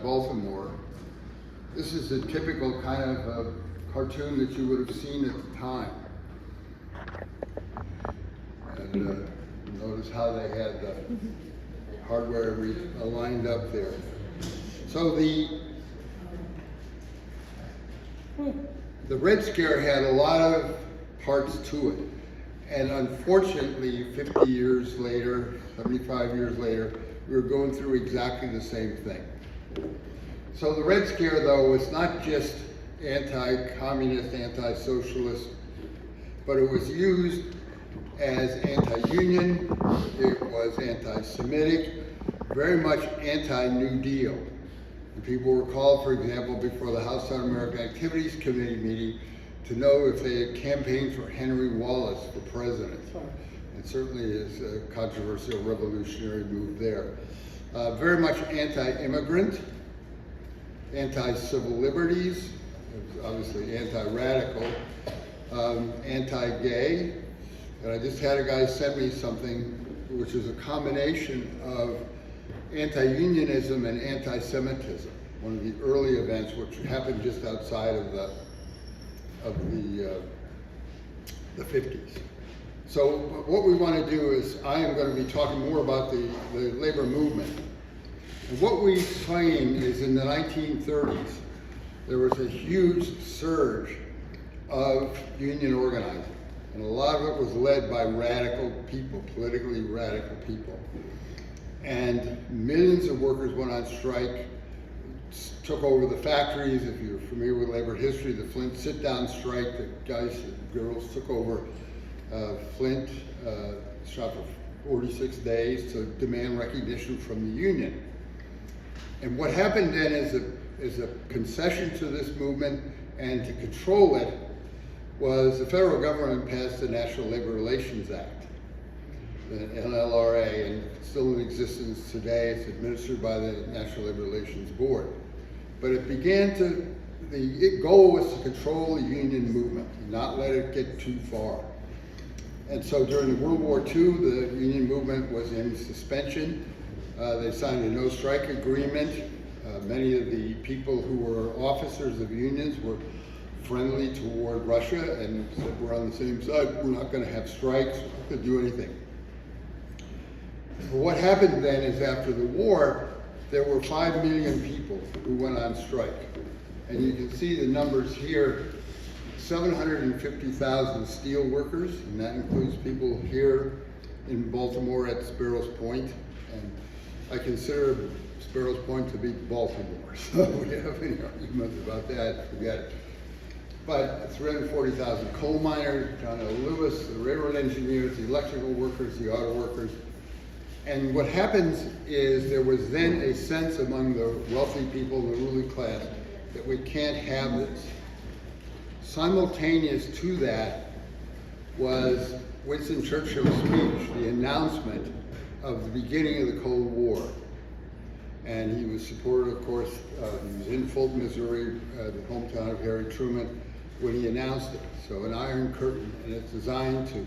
Baltimore. This is a typical kind of cartoon that you would have seen at the time. And notice how they had the hardware lined up there. So the Red Scare had a lot of parts to it. And unfortunately, 50 years later, 75 years later, we were going through exactly the same thing. So the Red Scare, though, was not just anti-communist, anti-socialist, but it was used as anti-union, it was anti-Semitic, very much anti-New Deal. And people were called, for example, before the House Un-American Activities Committee meeting to know if they had campaigned for Henry Wallace for president. It certainly is a controversial revolutionary move there. Very much anti-immigrant, anti-civil liberties, obviously anti-radical, anti-gay. And I just had a guy send me something which is a combination of anti-unionism and anti-Semitism, one of the early events which happened just outside of the 50s. So what we want to do is, I am going to be talking more about the labor movement. And what we find is in the 1930s, there was a huge surge of union organizing. And a lot of it was led by radical people, politically radical people. And millions of workers went on strike, took over the factories. If you're familiar with labor history, the Flint sit-down strike, the guys and girls took over Flint, shot for 46 days to demand recognition from the union. And what happened then is a concession to this movement, and to control it was the federal government passed the National Labor Relations Act, the NLRA, and it's still in existence today. It's administered by the National Labor Relations Board. But it began to, the goal was to control the union movement, and not let it get too far. And so during World War II, the union movement was in suspension. They signed a no-strike agreement. Many of the people who were officers of unions were friendly toward Russia and said, we're on the same side, we're not going to have strikes, we're not going to do anything. But what happened then is, after the war, there were 5 million people who went on strike. And you can see the numbers here: 750,000 steel workers, and that includes people here in Baltimore at Sparrows Point. And I consider Sparrows Point to be Baltimore, so we have any arguments about that, forget it. But 340,000 coal miners, John L. Lewis, the railroad engineers, the electrical workers, the auto workers. And what happens is, there was then a sense among the wealthy people, the ruling class, that we can't have this. Simultaneous to that was Winston Churchill's speech, the announcement of the beginning of the Cold War. And he was supported, of course, he was in Fulton, Missouri, the hometown of Harry Truman, when he announced it. So an iron curtain, and it's designed to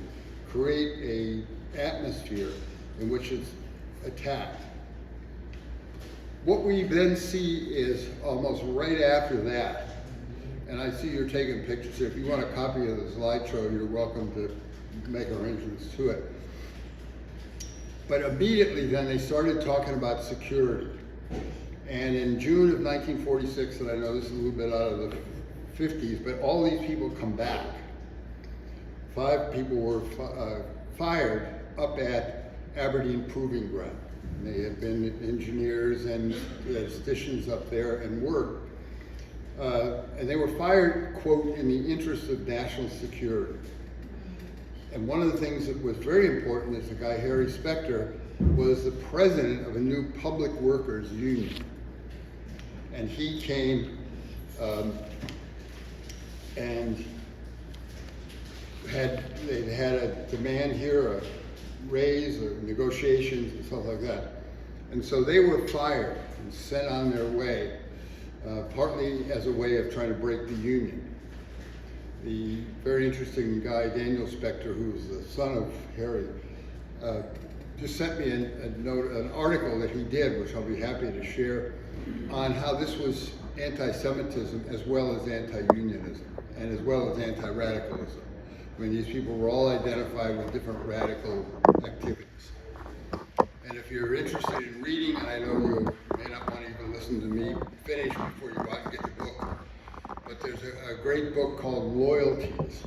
create an atmosphere in which it's attacked. What we then see is, almost right after that, and I see you're taking pictures here. If you want a copy of the slideshow, you're welcome to make arrangements to it. But immediately then they started talking about security. And in June of 1946, and I know this is a little bit out of the 50s, but all these people come back. 5 people were fired up at Aberdeen Proving Ground. They had been engineers and statisticians up there and worked. And they were fired, quote, in the interest of national security. And one of the things that was very important is the guy, Harry Specter, was the president of a new public workers union. And he came and they had a demand here, a raise, or negotiations and stuff like that. And so they were fired and sent on their way, partly as a way of trying to break the union. The very interesting guy, Daniel Specter, who was the son of Harry, just sent me an article that he did, which I'll be happy to share, on how this was anti-Semitism as well as anti-unionism and as well as anti-radicalism. I mean, these people were all identified with different radical activities. And if you're interested in reading, and I know you may not want to even listen to me finish before you go out and get the book, but there's a great book called Loyalties.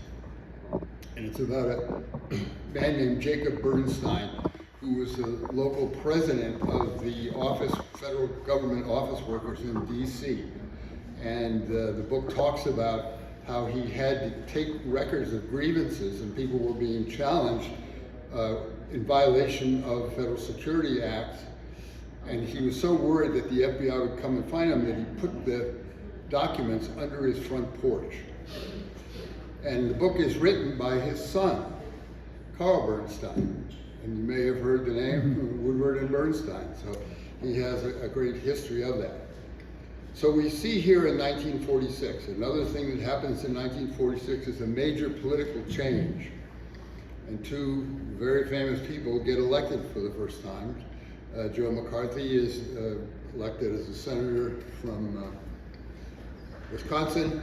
And it's about a man named Jacob Bernstein, who was the local president of the federal government office workers in DC. And the book talks about how he had to take records of grievances and people were being challenged in violation of federal security acts. And he was so worried that the FBI would come and find him that he put the documents under his front porch. And the book is written by his son, Carl Bernstein. And you may have heard the name Woodward and Bernstein. So he has a great history of that. So we see here in 1946, another thing that happens in 1946 is a major political change. And two very famous people get elected for the first time. Joe McCarthy is elected as a senator from Wisconsin,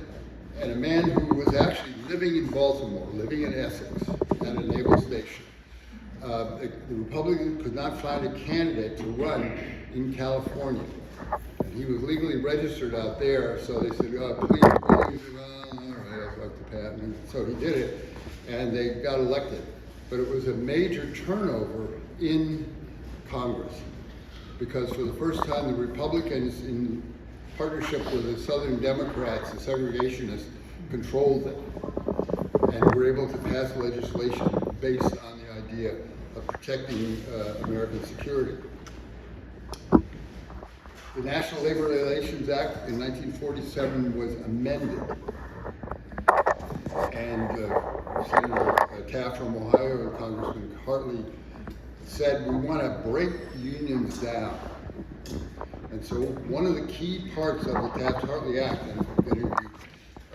and a man who was actually living in Baltimore, living in Essex, at a naval station. The Republicans could not find a candidate to run in California. And he was legally registered out there, so they said, oh, please, well, all right, I'll talk to Pat. And so he did it, and they got elected. But it was a major turnover in Congress, because for the first time, the Republicans, in partnership with the Southern Democrats, the segregationists, controlled it, and were able to pass legislation based on the idea of protecting American security. The National Labor Relations Act in 1947 was amended, and Senator Taft from Ohio and Congressman Hartley said, we want to break unions down. And so one of the key parts of the Taft-Hartley Act, and if any of you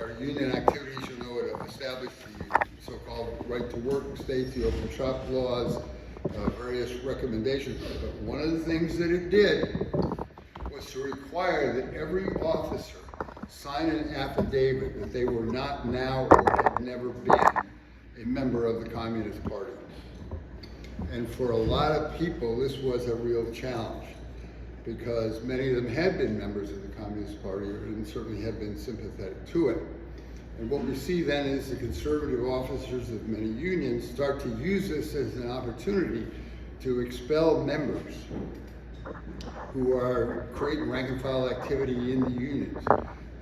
are union activities, you'll know it established the so-called right to work states, the open shop laws, various recommendations. But one of the things that it did was to require that every officer sign an affidavit that they were not now or had never been a member of the Communist Party. And for a lot of people, this was a real challenge, because many of them had been members of the Communist Party and certainly had been sympathetic to it. And what we see then is the conservative officers of many unions start to use this as an opportunity to expel members who are creating rank and file activity in the unions.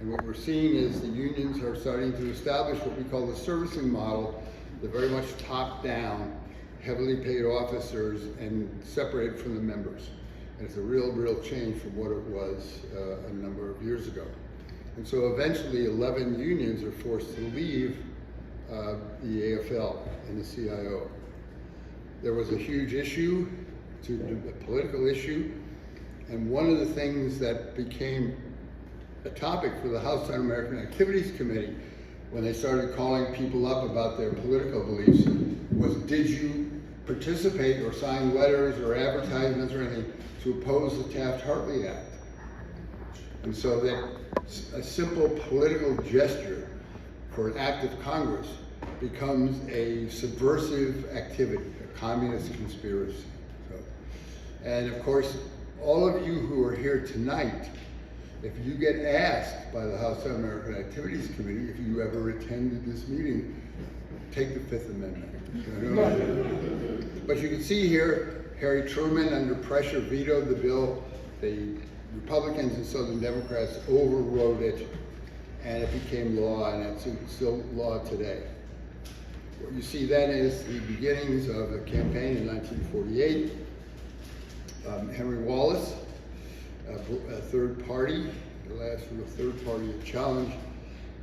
And what we're seeing is the unions are starting to establish what we call the servicing model, the very much top-down, heavily paid officers and separated from the members. And it's a real change from what it was a number of years ago. And so eventually 11 unions are forced to leave the AFL and the CIO. There was a huge issue, a political issue, and one of the things that became a topic for the House Un-American Activities Committee when they started calling people up about their political beliefs was, did you participate or sign letters or advertisements or anything to oppose the Taft-Hartley Act? And so that a simple political gesture for an act of Congress becomes a subversive activity, a communist conspiracy. So, and of course, all of you who are here tonight, if you get asked by the House Un-American Activities Committee, if you ever attended this meeting, take the Fifth Amendment. But you can see here, Harry Truman, under pressure, vetoed the bill. The Republicans and Southern Democrats overrode it, and it became law, and it's still law today. What you see then is the beginnings of a campaign in 1948. Henry Wallace, a third party, the last real third party challenge.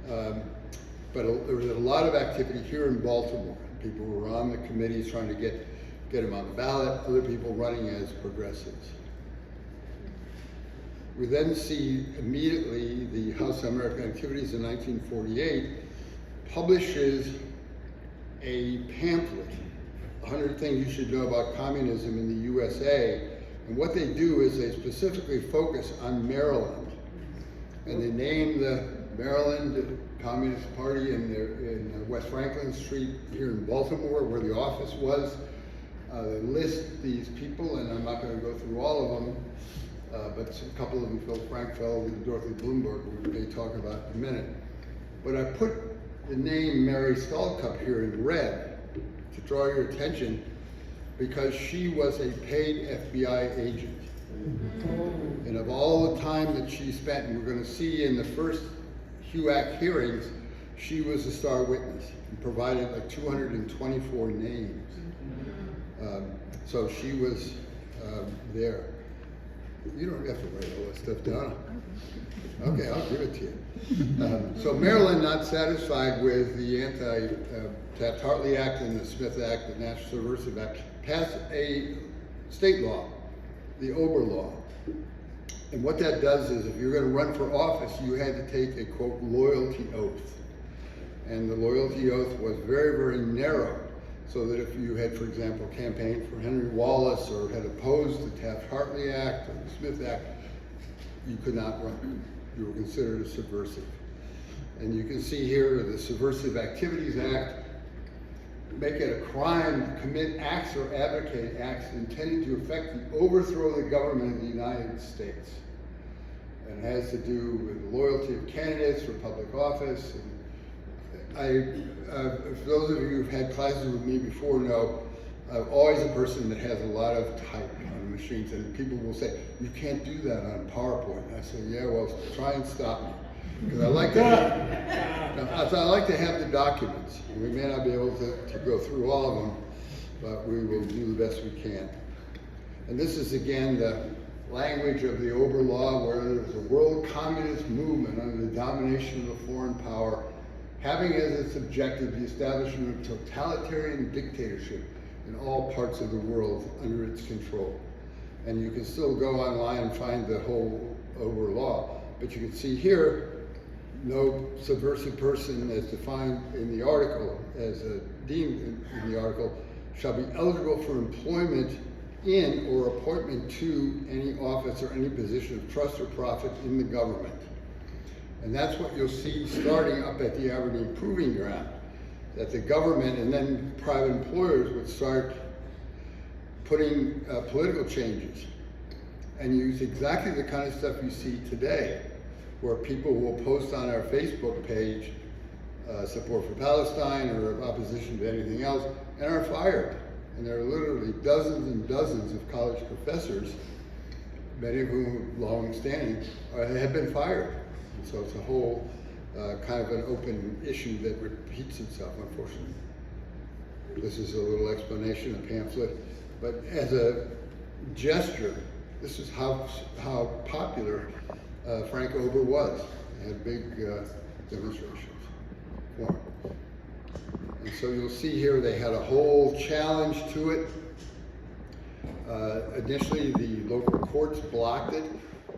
But there was a lot of activity here in Baltimore. People were on the committees trying to get him on the ballot, other people running as progressives. We then see immediately the House Un-American Activities in 1948 publishes a pamphlet 100 Things You Should Know About Communism in the USA. And what they do is they specifically focus on Maryland. And they name the Maryland Communist Party in West Franklin Street here in Baltimore, where the office was. They list these people, and I'm not going to go through all of them, but a couple of them, Phil Frankfeld and Dorothy Bloomberg, we may talk about in a minute. But I put the name Mary Stallcup here in red to draw your attention, because she was a paid FBI agent. And of all the time that she spent, and we're going to see in the first HUAC hearings, she was a star witness and provided like 224 names. So she was there. You don't have to write all that stuff down. Okay, I'll give it to you. So Maryland, not satisfied with the Taft-Hartley Act and the Smith Act, the National Subversive Act, passed a state law, the Ober Law. And what that does is, if you're going to run for office, you had to take a, quote, loyalty oath. And the loyalty oath was very, very narrow, so that if you had, for example, campaigned for Henry Wallace or had opposed the Taft-Hartley Act or the Smith Act, you could not run. You were considered a subversive. And you can see here the Subversive Activities Act make it a crime to commit acts or advocate acts intended to effect the overthrow of the government of the United States. And it has to do with the loyalty of candidates for public office. And for those of you who've had classes with me before know, I'm always a person that has a lot of type on machines, and people will say, you can't do that on PowerPoint. And I say, yeah, well, try and stop me. Because I like to have the documents. We may not be able to go through all of them, but we will do the best we can. And this is again the language of the Ober Law, where there's a world communist movement under the domination of a foreign power, having as its objective the establishment of totalitarian dictatorship in all parts of the world under its control. And you can still go online and find the whole Ober Law, but you can see here, no subversive person as defined in the article, as deemed in the article, shall be eligible for employment in or appointment to any office or any position of trust or profit in the government. And that's what you'll see starting up at the Aberdeen Proving Ground, that the government and then private employers would start putting political changes and use exactly the kind of stuff you see today, where people will post on our Facebook page support for Palestine or opposition to anything else, and are fired. And there are literally dozens and dozens of college professors, many of whom long-standing, have been fired. And so it's a whole kind of an open issue that repeats itself, unfortunately. This is a little explanation, a pamphlet, but as a gesture, this is how popular Frank Ober was. He had big demonstrations for him. And so you'll see here they had a whole challenge to it. Initially, the local courts blocked it,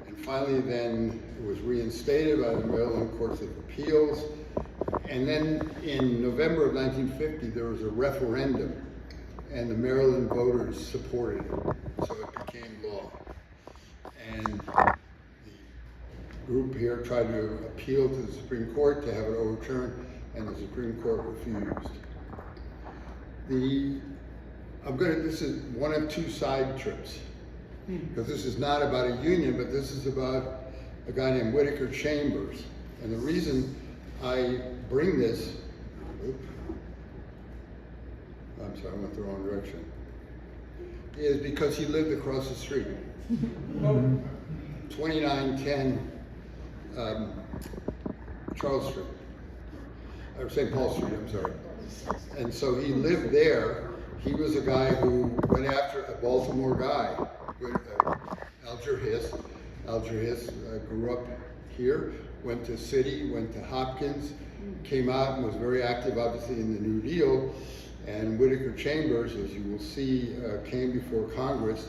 and finally then it was reinstated by the Maryland Courts of Appeals. And then in November of 1950, there was a referendum, and the Maryland voters supported it, so it became law. And the group here tried to appeal to the Supreme Court to have it overturned, and the Supreme Court refused. This is one of two side trips, because this is not about a union, but this is about a guy named Whittaker Chambers. And the reason I bring this, I'm sorry, I went the wrong direction, is because he lived across the street. 2910 Charles Street, or St. Paul Street, I'm sorry. And so he lived there. He was a guy who went after a Baltimore guy, Alger Hiss. Alger Hiss grew up here, went to City, went to Hopkins, came out and was very active, obviously, in the New Deal. And Whittaker Chambers, as you will see, came before Congress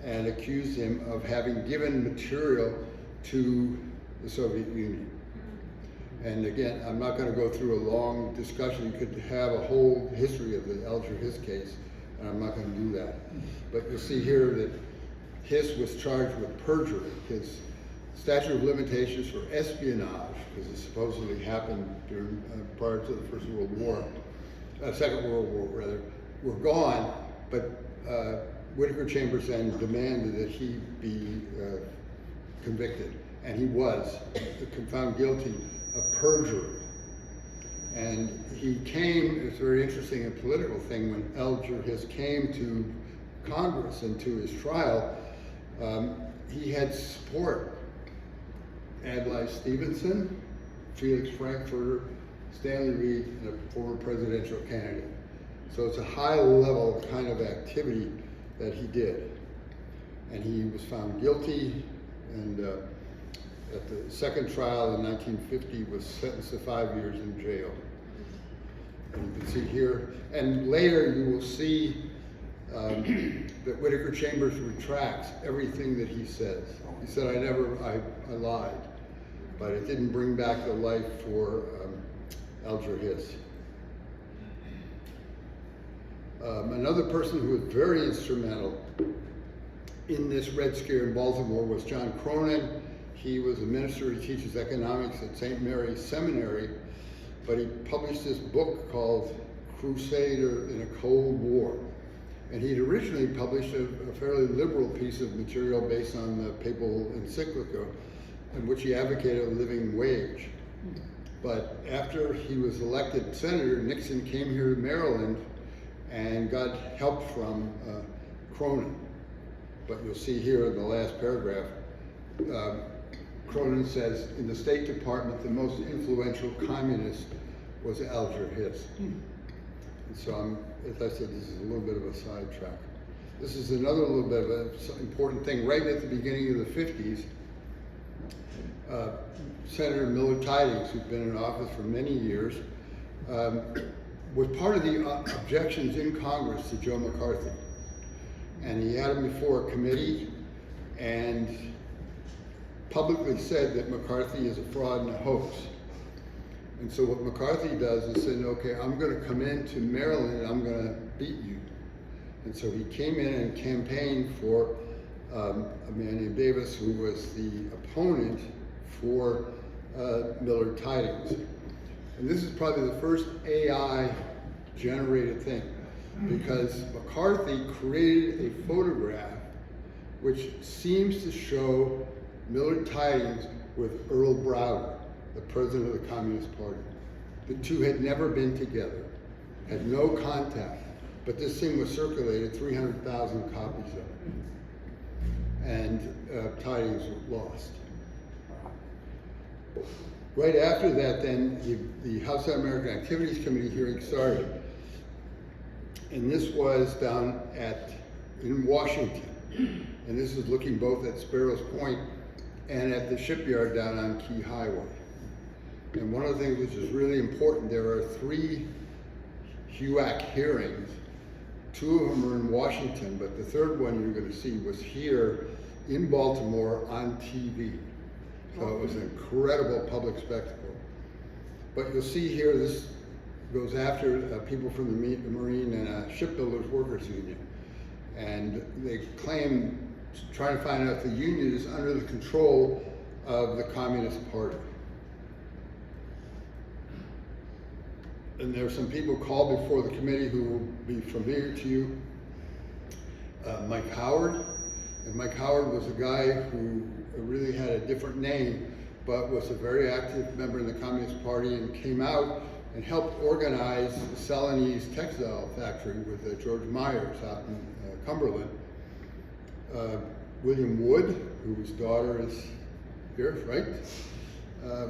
and accused him of having given material to the Soviet Union. And again, I'm not going to go through a long discussion. You could have a whole history of the Alger Hiss case, and I'm not going to do that. But you'll see here that Hiss was charged with perjury. His statute of limitations for espionage, because it supposedly happened during, prior to the Second World War rather, were gone, but Whittaker Chambers then demanded that he be convicted, and he was found guilty of perjury. And he came, it's very interesting, a political thing, when Alger Hiss came to Congress and to his trial, he had support. Adlai Stevenson, Felix Frankfurter, Stanley Reed, and a former presidential candidate. So it's a high-level kind of activity that he did. And he was found guilty, and at the second trial in 1950 was sentenced to 5 years in jail. And you can see here, and later you will see that Whittaker Chambers retracts everything that he says. He said, I lied, but it didn't bring back the life for Alger Hiss. Another person who was very instrumental in this Red Scare in Baltimore was John Cronin. He was a minister, he teaches economics at St. Mary's Seminary, but he published this book called Crusader in a Cold War. And he'd originally published a fairly liberal piece of material based on the papal encyclical, in which he advocated a living wage. But after he was elected senator, Nixon came here to Maryland and got help from Cronin. But you'll see here in the last paragraph, Cronin says, in the State Department, the most influential communist was Alger Hiss. And so as I said, this is a little bit of a sidetrack. This is another little bit of an important thing. Right at the beginning of the 50s, Senator Millard Tydings, who'd been in office for many years, was part of the objections in Congress to Joe McCarthy. And he had him before a committee and publicly said that McCarthy is a fraud and a hoax. And so what McCarthy does is said, okay, I'm going to come into Maryland and I'm going to beat you. And so he came in and campaigned for a man named Davis, who was the opponent for Millard Tydings. And this is probably the first AI-generated thing, because McCarthy created a photograph which seems to show Millard Tydings with Earl Browder, the president of the Communist Party. The two had never been together, had no contact, but this thing was circulated, 300,000 copies of it. And Tydings lost. Right after that, then, the House Un-American Activities Committee hearing started. And this was down in Washington. And this is looking both at Sparrows Point and at the shipyard down on Key Highway. And one of the things which is really important, there are 3 HUAC hearings. 2 of them are in Washington, but the third one you're going to see was here in Baltimore on TV. So it was an incredible public spectacle. But you'll see here, this goes after people from the Marine and Shipbuilders Workers Union. And they claim, trying to find out if the union is under the control of the Communist Party. And there are some people called before the committee who will be familiar to you. Mike Howard. And Mike Howard was a guy who really had a different name, but was a very active member in the Communist Party and came out and helped organize the Celanese textile factory with George Myers out in Cumberland. William Wood, whose daughter is here, right?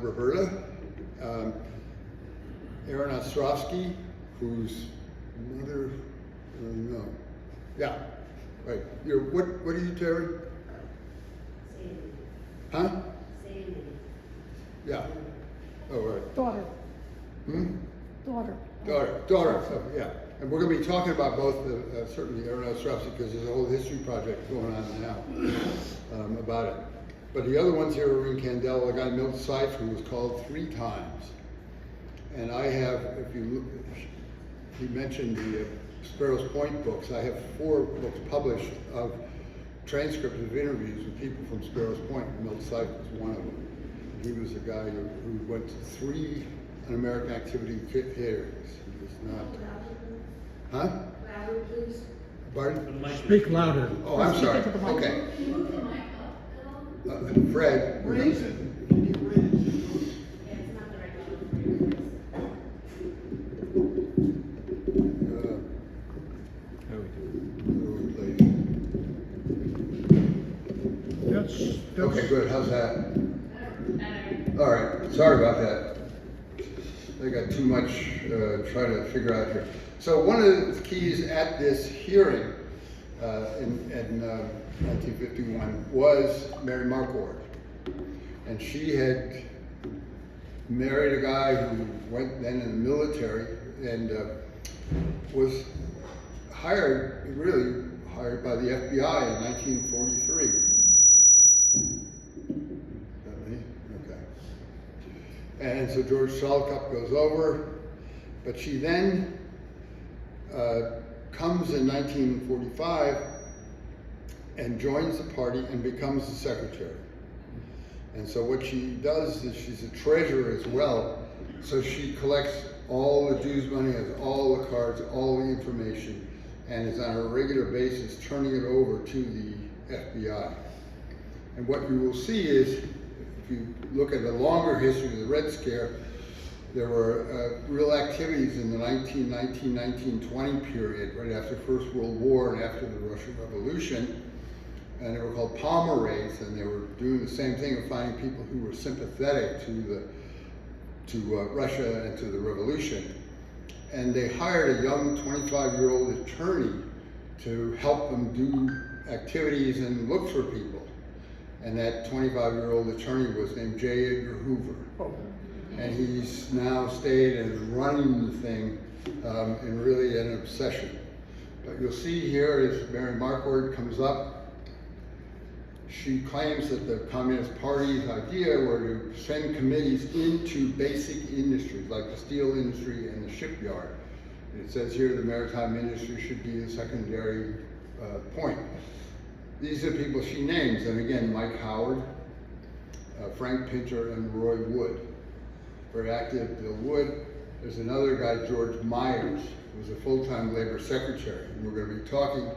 Roberta. Aaron Ostrowski, whose mother, no. Yeah, right. What are you, Terry? Sandy. Huh? Sandy. Yeah. Oh, right. Daughter. Daughter. Daughter. So, yeah. And we're going to be talking about both, certainly Aaron Ostrowski, because there's a whole history project going on now about it. But the other ones here are in Candela, a guy Milt Seif, who was called 3 times. And I have, if you look, he mentioned the Sparrows Point books. I have 4 books published of transcripts of interviews with people from Sparrows Point. Milt Seif was one of them. He was a guy who went to 3 Un-American Activity hearings. He was not. Huh? Louder, please. Pardon? Speak louder. Oh, I'm sorry. Okay. Fred. Yeah, it's not the right one for your voice. Okay, good. How's that? All right. Sorry about that. I got too much trying to figure out here. So one of the keys at this hearing in 1951 was Mary Marquardt. And she had married a guy who went then in the military and was really hired by the FBI in 1943. Okay. And so George Salcup goes over, but she then comes in 1945 and joins the party and becomes the secretary. And so what she does is she's a treasurer as well. So she collects all the dues money, has all the cards, all the information, and is on a regular basis turning it over to the FBI. And what you will see is, if you look at the longer history of the Red Scare, there were real activities in the 1919-1920 period, right after the First World War and after the Russian Revolution. And they were called Palmer raids, and they were doing the same thing of finding people who were sympathetic to Russia and to the revolution. And they hired a young 25-year-old attorney to help them do activities and look for people. And that 25-year-old attorney was named J. Edgar Hoover. And he's now stayed and is running the thing and really an obsession. But you'll see here as Mary Marquardt comes up, she claims that the Communist Party's idea were to send committees into basic industries like the steel industry and the shipyard. And it says here the maritime industry should be a secondary point. These are people she names, and again, Mike Howard, Frank Pinter, and Roy Wood. Very active, Bill Wood. There's another guy, George Myers, who was a full-time labor secretary. And we're going to be talking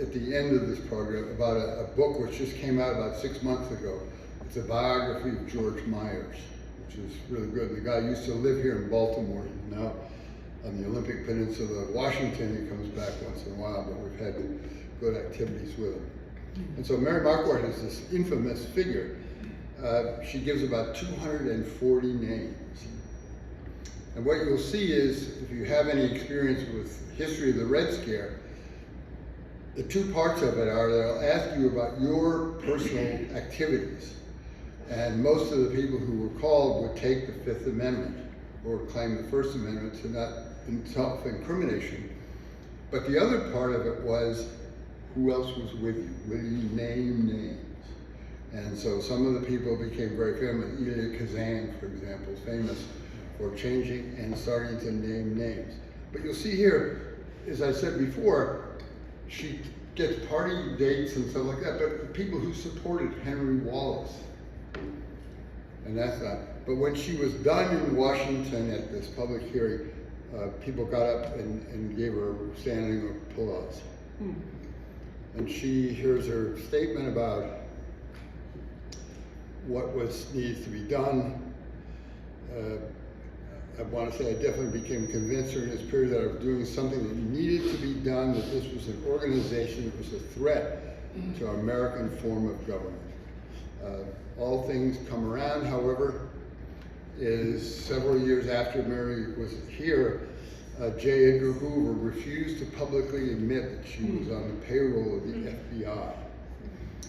at the end of this program about a book which just came out about 6 months ago. It's a biography of George Myers, which is really good. The guy used to live here in Baltimore. He's now on the Olympic Peninsula of Washington. He comes back once in a while, but we've had good activities with him. And so Mary Marquardt is this infamous figure. She gives about 240 names. And what you'll see is, if you have any experience with history of the Red Scare, the 2 parts of it are they'll ask you about your personal activities. And most of the people who were called would take the Fifth Amendment or claim the First Amendment to not self-incrimination. But the other part of it was, who else was with you? Will you name names? And so some of the people became very famous. Elia Kazan, for example, is famous for changing and starting to name names. But you'll see here, as I said before, she gets party dates and stuff like that, but people who supported Henry Wallace. And that's not, but when she was done in Washington at this public hearing, people got up and gave her standing applause. And she hears her statement about what needs to be done. I want to say I definitely became convinced during this period that I was doing something that needed to be done, that this was an organization that was a threat to our American form of government. All things come around, however, is several years after Mary was here, J. Edgar Hoover refused to publicly admit that she was on the payroll of the FBI.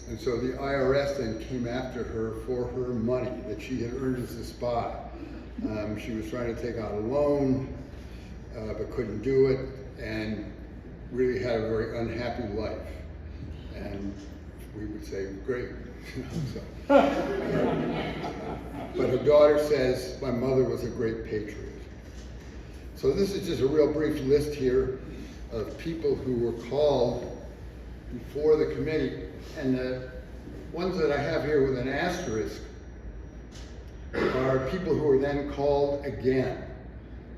And so the IRS then came after her for her money that she had earned as a spy. She was trying to take out a loan, but couldn't do it, and really had a very unhappy life. And we would say, great. But her daughter says, my mother was a great patriot. So this is just a real brief list here of people who were called before the committee, and the ones that I have here with an asterisk are people who were then called again.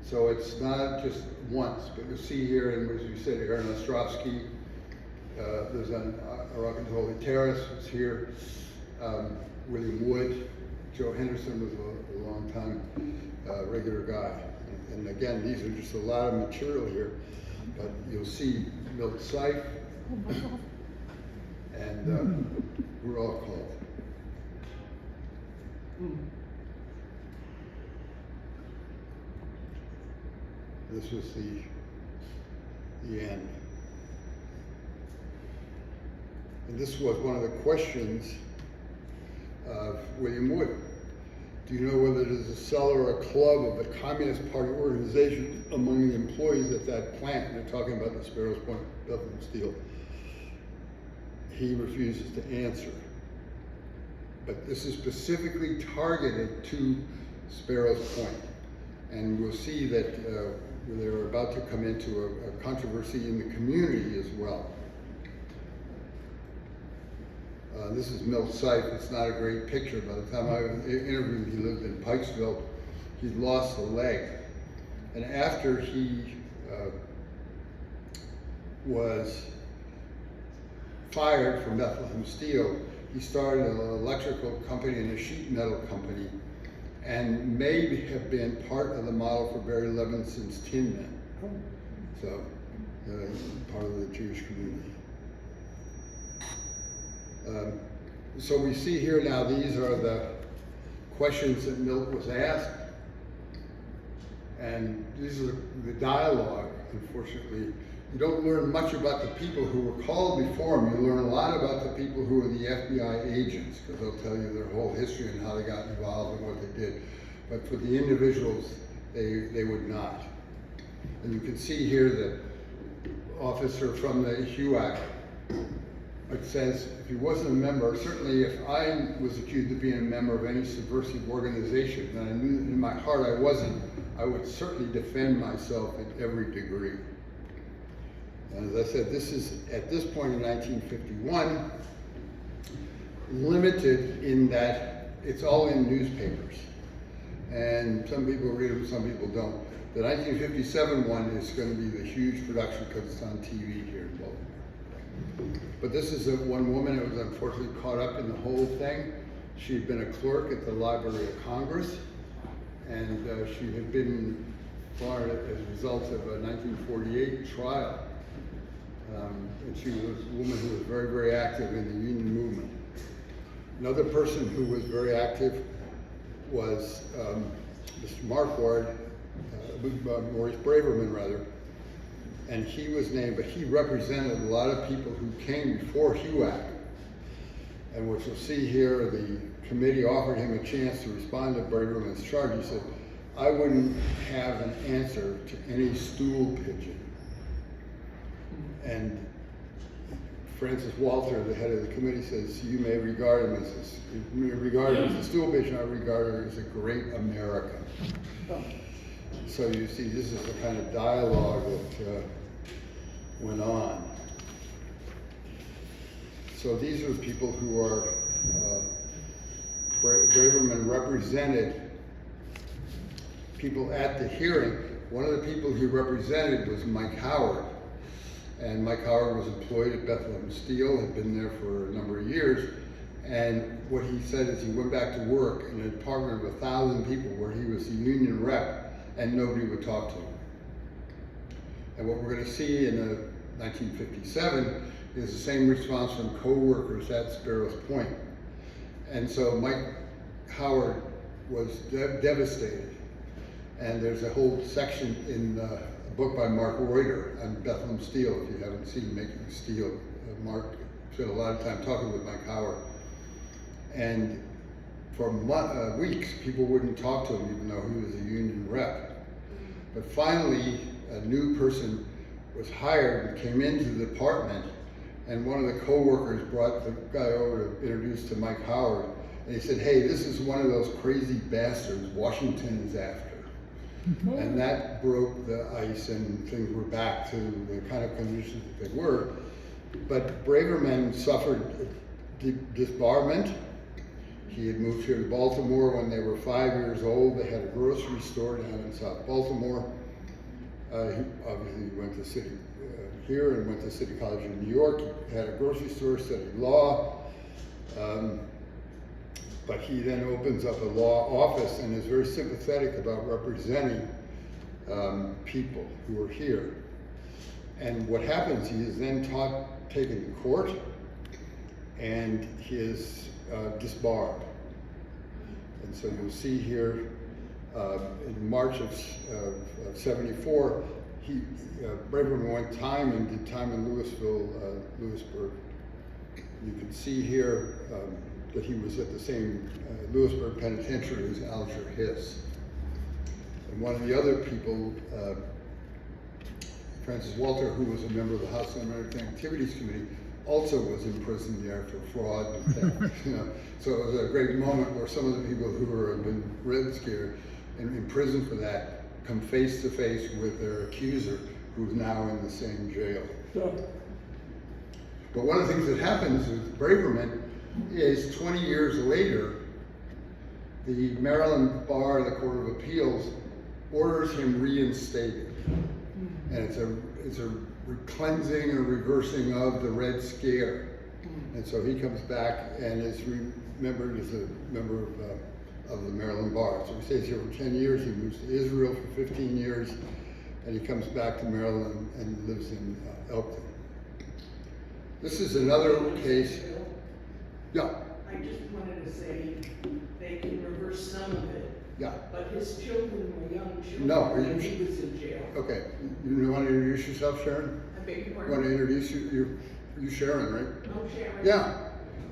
So it's not just once, but you see here, and as you said, Aaron Ostrovsky, there's an Arkansas Terrace was here, William Wood, Joe Henderson was a long time regular guy. And again, these are just a lot of material here, but you'll see Milt Seif, and we're all called. This was the end. And this was one of the questions of William Wood. Do you know whether there's a cell or a club of the Communist Party organization among the employees at that plant? And they're talking about the Sparrows Point, Bethlehem Steel. He refuses to answer. But this is specifically targeted to Sparrows Point. And we'll see that they're about to come into a controversy in the community as well. This is Milt Seif. It's not a great picture. By the time I interviewed him, he lived in Pikesville. He'd lost a leg. And after he was fired from Bethlehem Steel, he started an electrical company and a sheet metal company, and may have been part of the model for Barry Levinson's Tin Men. So, part of the Jewish community. So we see here now, these are the questions that Milt was asked, and these are the dialogue. Unfortunately, you don't learn much about the people who were called before him. You learn a lot about the people who were the FBI agents, because they'll tell you their whole history and how they got involved and what they did. But for the individuals, they would not. And you can see here the officer from the HUAC. It says, if he wasn't a member, certainly if I was accused of being a member of any subversive organization, and I knew in my heart I wasn't, I would certainly defend myself at every degree. And as I said, this is, at this point in 1951, limited in that it's all in newspapers. And some people read them, some people don't. The 1957 one is going to be the huge production because it's on TV here in Baltimore. But this is one woman who was unfortunately caught up in the whole thing. She had been a clerk at the Library of Congress, and she had been in Florida as a result of a 1948 trial. And she was a woman who was very, very active in the union movement. Another person who was very active was Mr. Marquard, Maurice Braverman rather, and he was named, but he represented a lot of people who came before HUAC. And what you'll see here, the committee offered him a chance to respond to Braverman's charge. He said, I wouldn't have an answer to any stool pigeon. And Francis Walter, the head of the committee, says, you may regard him as a stool pigeon, I regard her as a great American. So you see, this is the kind of dialogue that went on. So these are the people who are, Braverman represented people at the hearing. One of the people he represented was Mike Howard. And Mike Howard was employed at Bethlehem Steel, had been there for a number of years. And what he said is he went back to work in a department of 1,000 people where he was the union rep, and nobody would talk to him. And what we're going to see in 1957 is the same response from co-workers at Sparrows Point. And so Mike Howard was devastated. And there's a whole section in a book by Mark Reuter on Bethlehem Steel, if you haven't seen Making Steel. Mark spent a lot of time talking with Mike Howard. And for weeks, people wouldn't talk to him even though he was a union rep. But finally, a new person was hired and came into the department, and one of the co-workers brought the guy over to introduce to Mike Howard, and he said, hey, this is one of those crazy bastards Washington is after. And that broke the ice and things were back to the kind of conditions that they were. But braver men suffered disbarment. He had moved here to Baltimore when they were 5 years old. They had a grocery store down in South Baltimore. He obviously went to City here and went to City College in New York. He had a grocery store, studied law. But he then opens up a law office and is very sympathetic about representing people who are here. And what happens, he is then taken to court and he is disbarred. And so you'll see here in March of 74, Braverman went time and did time in Lewisburg. You can see here that he was at the same Lewisburg Penitentiary as Alger Hiss. And one of the other people, Francis Walter, who was a member of the House Un-American Activities Committee, also was imprisoned there for fraud and theft. So it was a great moment where some of the people who have been Red Scare and in prison for that come face to face with their accuser, who's now in the same jail. Yeah. But one of the things that happens with Braverman is 20 years later, the Maryland Bar, the Court of Appeals, orders him reinstated. And it's a cleansing and reversing of the Red Scare. And so he comes back and is remembered as a member of the Maryland Bar. So he stays here for 10 years, he moves to Israel for 15 years, and he comes back to Maryland and lives in Elkton. This is another case. Yeah. I just wanted to say they can reverse some of it. Yeah. But his children were young children No, when he was in jail. Okay. You want to introduce yourself, Sharon? I beg your You pardon? want to introduce you? You Sharon, right? No, Sharon. Yeah.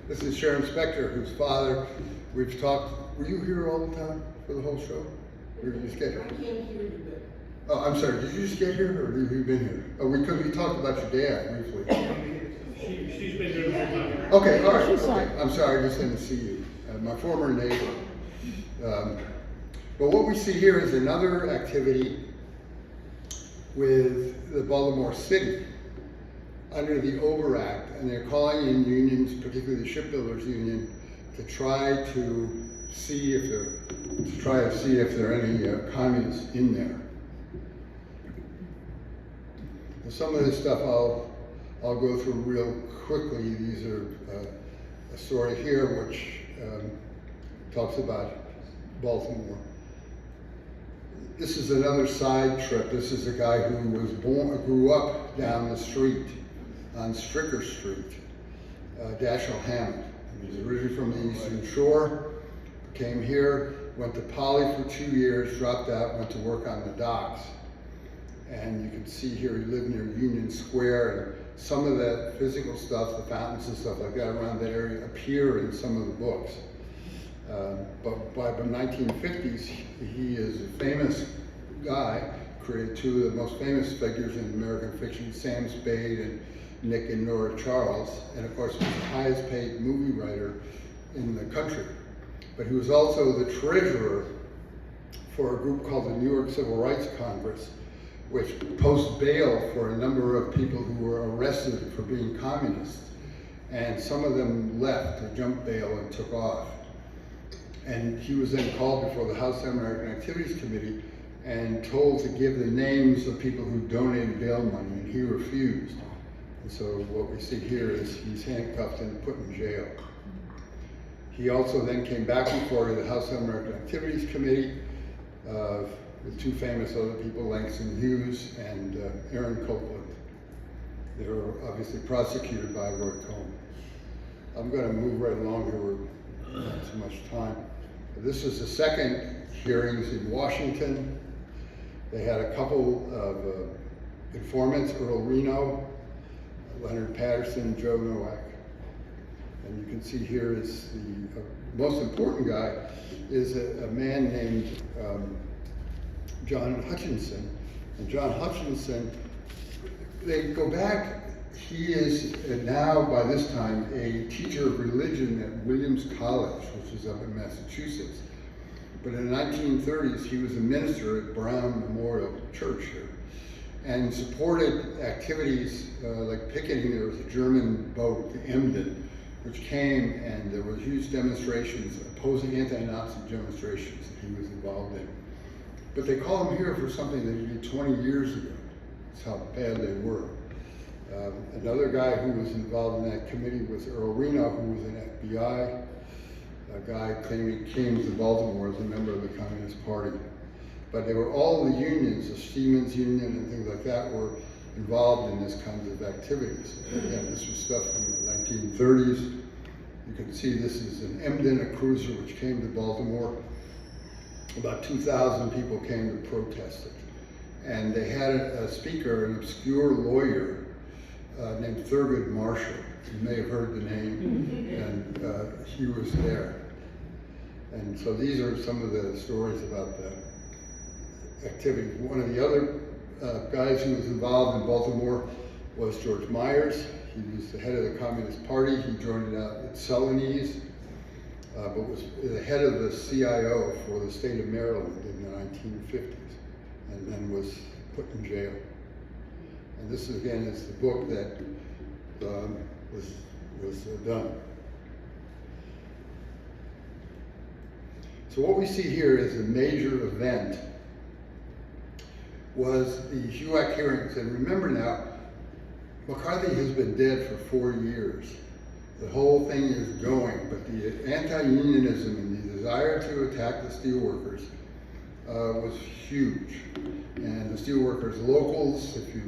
This is Sharon Spector, whose father we've talked. Were you here all the time for the whole show? Or did you just get I here? can't hear you, but Oh, I'm sorry. Did you just get here, or have you been here? Oh, we talked about your dad briefly. She's been here the whole time. Okay, all right. Okay. I'm sorry, I just didn't see you. My former neighbor. But what we see here is another activity with the Baltimore City under the Ober Act, and they're calling in unions, particularly the shipbuilders union, to try to see if there are any communists in there. And some of this stuff I'll go through real quickly. These are a story here which talks about Baltimore. This is another side trip. This is a guy who grew up down the street on Stricker Street, Dashiell Hammond. He was originally from the Eastern Shore, came here, went to Poly for 2 years, dropped out, went to work on the docks. And you can see here he lived near Union Square, and some of that physical stuff, the fountains and stuff like that around that area appear in some of the books. But by the 1950s, he is a famous guy, created two of the most famous figures in American fiction, Sam Spade and Nick and Nora Charles, and of course was the highest paid movie writer in the country. But he was also the treasurer for a group called the New York Civil Rights Congress, which posts bail for a number of people who were arrested for being communists. And some of them left to jump bail and took off. And he was then called before the House Un-American Activities Committee and told to give the names of people who donated bail money, and he refused. And so what we see here is he's handcuffed and put in jail. He also then came back before the House Un-American Activities Committee with two famous other people, Langston Hughes and Aaron Copeland. They were obviously prosecuted by Roy Cohn. I'm going to move right along here, we're not too much time. This is the second hearings in Washington. They had a couple of informants, Earl Reno, Leonard Patterson, Joe Nowak. And you can see here is the most important guy is a man named John Hutchinson. And John Hutchinson, they go back, he is now by this time a teacher of religion at Williams College, which is up in Massachusetts. But in the 1930s, he was a minister at Brown Memorial Church here and supported activities like picketing. There was a German boat, the Emden, which came, and there were huge demonstrations, opposing anti-Nazi demonstrations that he was involved in. But they called him here for something that he did 20 years ago. That's how bad they were. Another guy who was involved in that committee was Earl Reno, who was an FBI guy claiming he came to Baltimore as a member of the Communist Party. But they were all the unions, the Siemens Union and things like that, were involved in this kinds of activities. Again, this was stuff in the 1930s. You can see this is an Emden, a cruiser which came to Baltimore. About 2,000 people came to protest it. And they had a speaker, an obscure lawyer named Thurgood Marshall. You may have heard the name, and he was there. And so these are some of the stories about the activity. One of the other guys who was involved in Baltimore was George Myers. He was the head of the Communist Party. He joined it out at Celanese, but was the head of the CIO for the state of Maryland in the 1950s, and then was put in jail. And this, again, is the book that was done. So what we see here is a major event was the HUAC hearings. And remember now, McCarthy has been dead for 4 years. The whole thing is going, but the anti-unionism and the desire to attack the steelworkers was huge. And the steelworkers locals, if you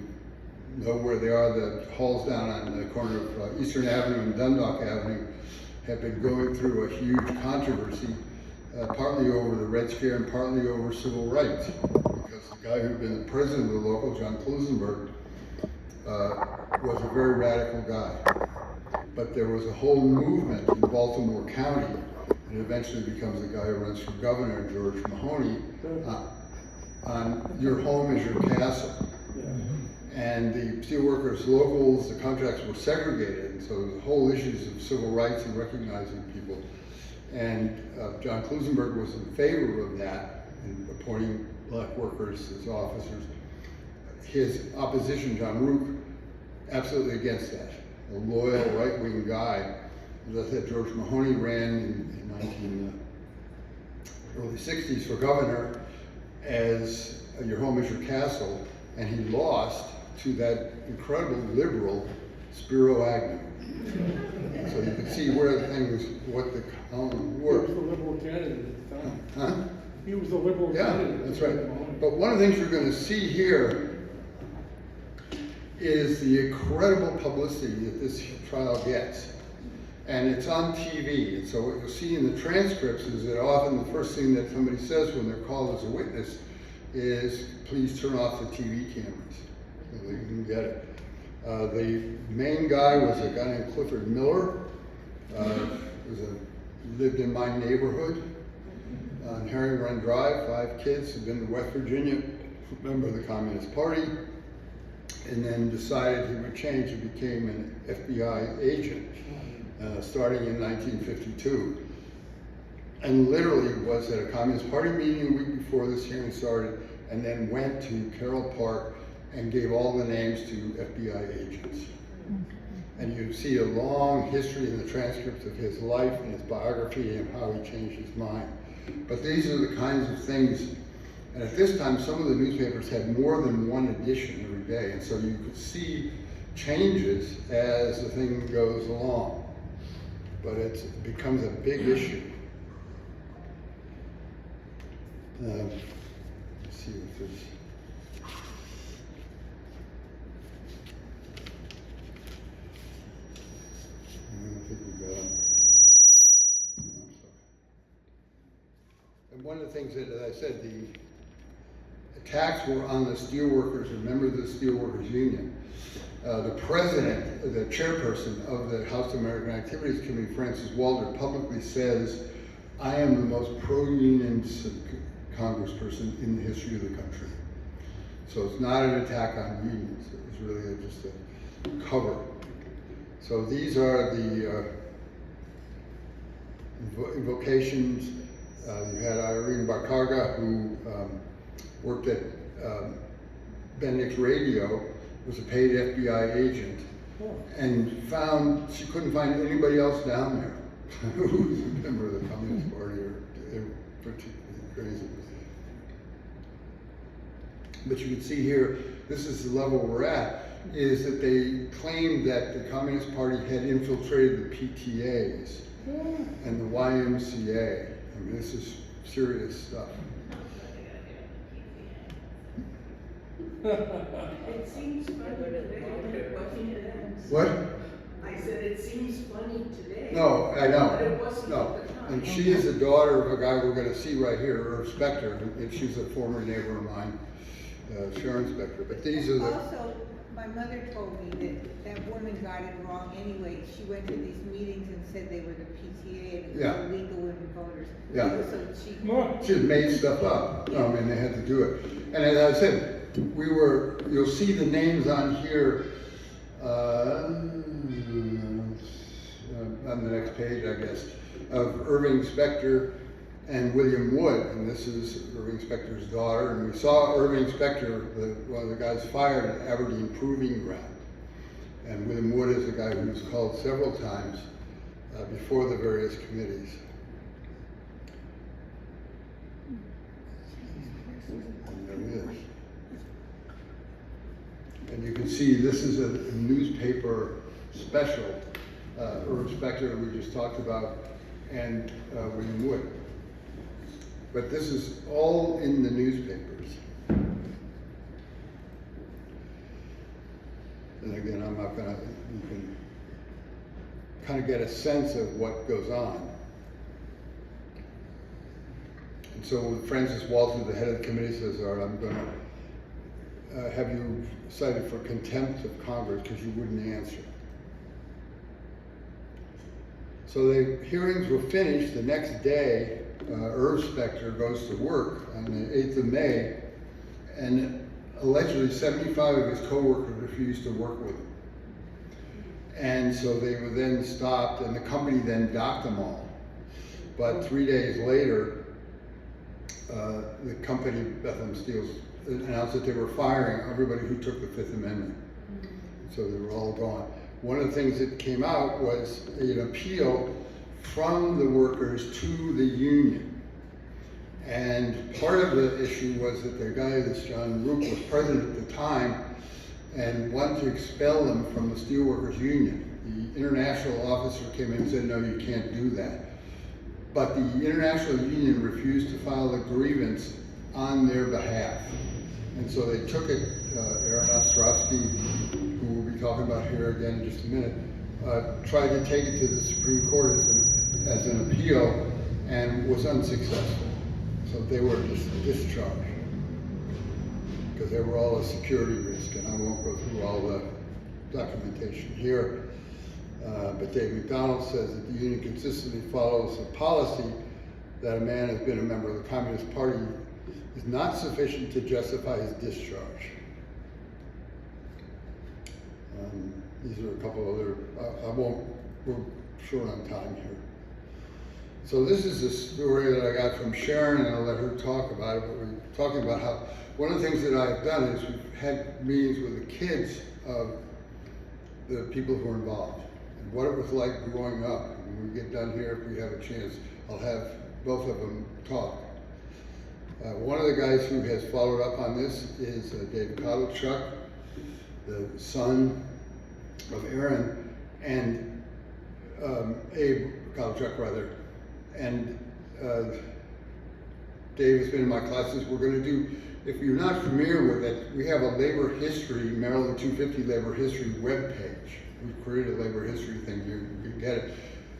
know where they are, the halls down on the corner of Eastern Avenue and Dundalk Avenue, have been going through a huge controversy, partly over the Red Scare and partly over civil rights. Because the guy who'd been the president of the local, John Klusenberg, was a very radical guy. But there was a whole movement in Baltimore County, and eventually becomes the guy who runs for governor, George Mahoney, on your home is your castle. And the steelworkers locals, the contracts were segregated, and so the whole issues of civil rights and recognizing people. And John Klusenberg was in favor of that, and appointing black workers as officers. His opposition, John Rook, absolutely against that. A loyal right-wing guy. As I said, George Mahoney ran in early 60s for governor as your home is your castle, and he lost to that incredible liberal Spiro Agnew. So you can see where the things, what the column were. He was the liberal candidate at the time. Huh? He was the liberal candidate. Yeah, that's right. But one of the things you're going to see here is the incredible publicity that this trial gets. And it's on TV. And so what you'll see in the transcripts is that often the first thing that somebody says when they're called as a witness is, please turn off the TV cameras. So you can get it. The main guy was a guy named Clifford Miller. Lived in my neighborhood on Herring Run Drive, 5 kids, had been to West Virginia, member of the Communist Party, and then decided he would change and became an FBI agent starting in 1952. And literally was at a Communist Party meeting a week before this hearing started, and then went to Carroll Park and gave all the names to FBI agents. And you see a long history in the transcripts of his life and his biography and how he changed his mind. But these are the kinds of things, and at this time some of the newspapers had more than one edition every day, and so you could see changes as the thing goes along. But it becomes a big issue. Let's see if there's... I think we got it. I'm sorry. And one of the things that, as I said, the attacks were on the steelworkers and members of the Steelworkers Union. The president, the chairperson of the House American Activities Committee, Francis Walter, publicly says, I am the most pro-union congressperson in the history of the country. So it's not an attack on unions. It was really just a cover. So these are the invocations. You had Irene Barcarga, who worked at Benedict Radio, was a paid FBI agent, and found she couldn't find anybody else down there who was a member of the Communist Party or particularly crazy. But you can see here, this is the level we're at, is that they claimed that the Communist Party had infiltrated the PTAs and the YMCA. I mean, this is serious stuff. It seems funny today, but it wasn't then. What? I said, it seems funny today. No, I know. But it wasn't No. at the time. And she is the daughter of a guy we're going to see right here, Irv Spector, and she's a former neighbor of mine, Sharon Spector. But these are the... Also, my mother told me that woman got it wrong anyway. She went to these meetings and said they were the PTA and Yeah. illegal women voters. Yeah. So she, She had made stuff up. I mean, they had to do it. And as I said, you'll see the names on here, on the next page, I guess, of Irving Spector and William Wood. And this is Irving Spector's daughter. And we saw Irving Spector, one of the guys fired at Aberdeen Proving Ground. And William Wood is a guy who was called several times before the various committees. And there he is. And you can see this is a newspaper special, Irv Spector we just talked about, and William Wood. But this is all in the newspapers. And again, I'm not gonna, you can kind of get a sense of what goes on. And so Francis Walter, the head of the committee, says, all right, I'm gonna have you cited for contempt of Congress because you wouldn't answer. So the hearings were finished. The next day, Irv Spector goes to work on the 8th of May, and allegedly 75 of his co-workers refused to work with him. And so they were then stopped, and the company then docked them all. But 3 days later, the company, Bethlehem Steels, announced that they were firing everybody who took the Fifth Amendment. So they were all gone. One of the things that came out was an appeal from the workers to the union. And part of the issue was that the guy, this John Roop, was president at the time and wanted to expel them from the Steelworkers Union. The international officer came in and said, no, you can't do that. But the international union refused to file a grievance on their behalf. And so they took it, Aaron Ostrovsky, who we'll be talking about here again in just a minute, tried to take it to the Supreme Court as an appeal and was unsuccessful. So they were discharged because they were all a security risk, and I won't go through all the documentation here. But Dave McDonald says that the union consistently follows a policy that a man has been a member of the Communist Party is not sufficient to justify his discharge. These are a couple other, we're short on time here. So this is a story that I got from Sharon, and I'll let her talk about it, but we're talking about how, one of the things that I've done is we've had meetings with the kids of the people who are involved, and what it was like growing up. And when we get done here, if we have a chance, I'll have both of them talk. One of the guys who has followed up on this is David Kotelchuk, the son of Aaron, and Abe Kotelchuk, rather. And Dave has been in my classes. We're going to do, if you're not familiar with it, we have a labor history, Maryland 250 labor history webpage. We created a labor history thing, you can get it.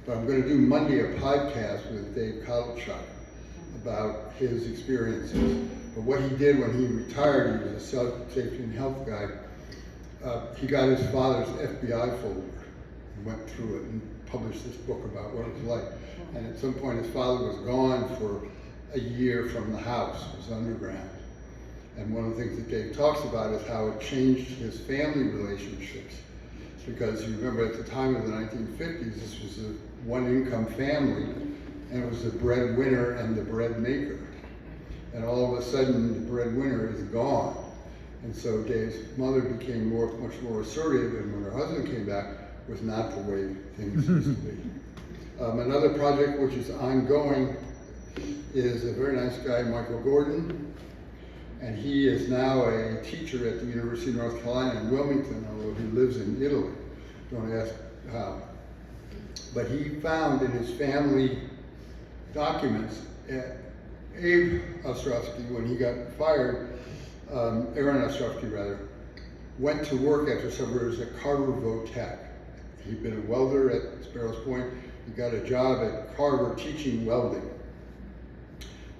But I'm going to do Monday a podcast with Dave Kotelchuk about his experiences. But what he did when he retired, he was a safety and health guy. He got his father's FBI folder and went through it and published this book about what it was like. And at some point his father was gone for a year from the house, it was underground. And one of the things that Dave talks about is how it changed his family relationships. Because you remember at the time of the 1950s, this was a one-income family, and it was the breadwinner and the bread maker. And all of a sudden, the breadwinner is gone. And so Dave's mother became much more assertive, and when her husband came back, was not the way things used to be. Another project which is ongoing is a very nice guy, Michael Gordon, and he is now a teacher at the University of North Carolina in Wilmington, although he lives in Italy. Don't ask how. But he found in his family documents, Abe Ostrovsky, when he got fired, Aaron Ostrovsky rather, went to work after several years at Carver Votech. He'd been a welder at Sparrows Point. He got a job at Carver teaching welding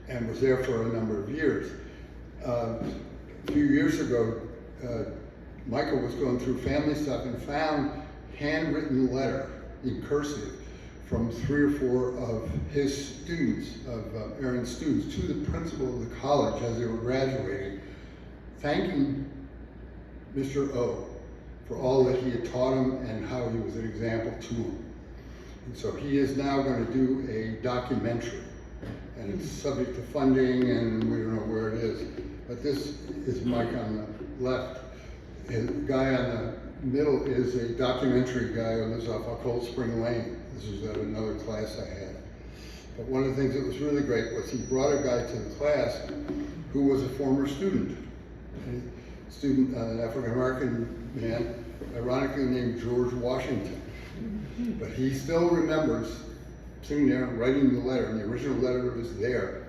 and was there for a number of years. A few years ago, Michael was going through family stuff and found handwritten letter in cursive from 3 or 4 of his students, of Aaron's students, to the principal of the college as they were graduating, thanking Mr. O for all that he had taught him and how he was an example to him. And so he is now going to do a documentary, and it's subject to funding, and we don't know where it is. But this is Mike on the left. The guy on the middle is a documentary guy who lives off of Cold Spring Lane. This was at another class I had. But one of the things that was really great was he brought a guy to the class who was a former student. A student, an African-American man, ironically named George Washington. But he still remembers sitting there writing the letter, and the original letter was there.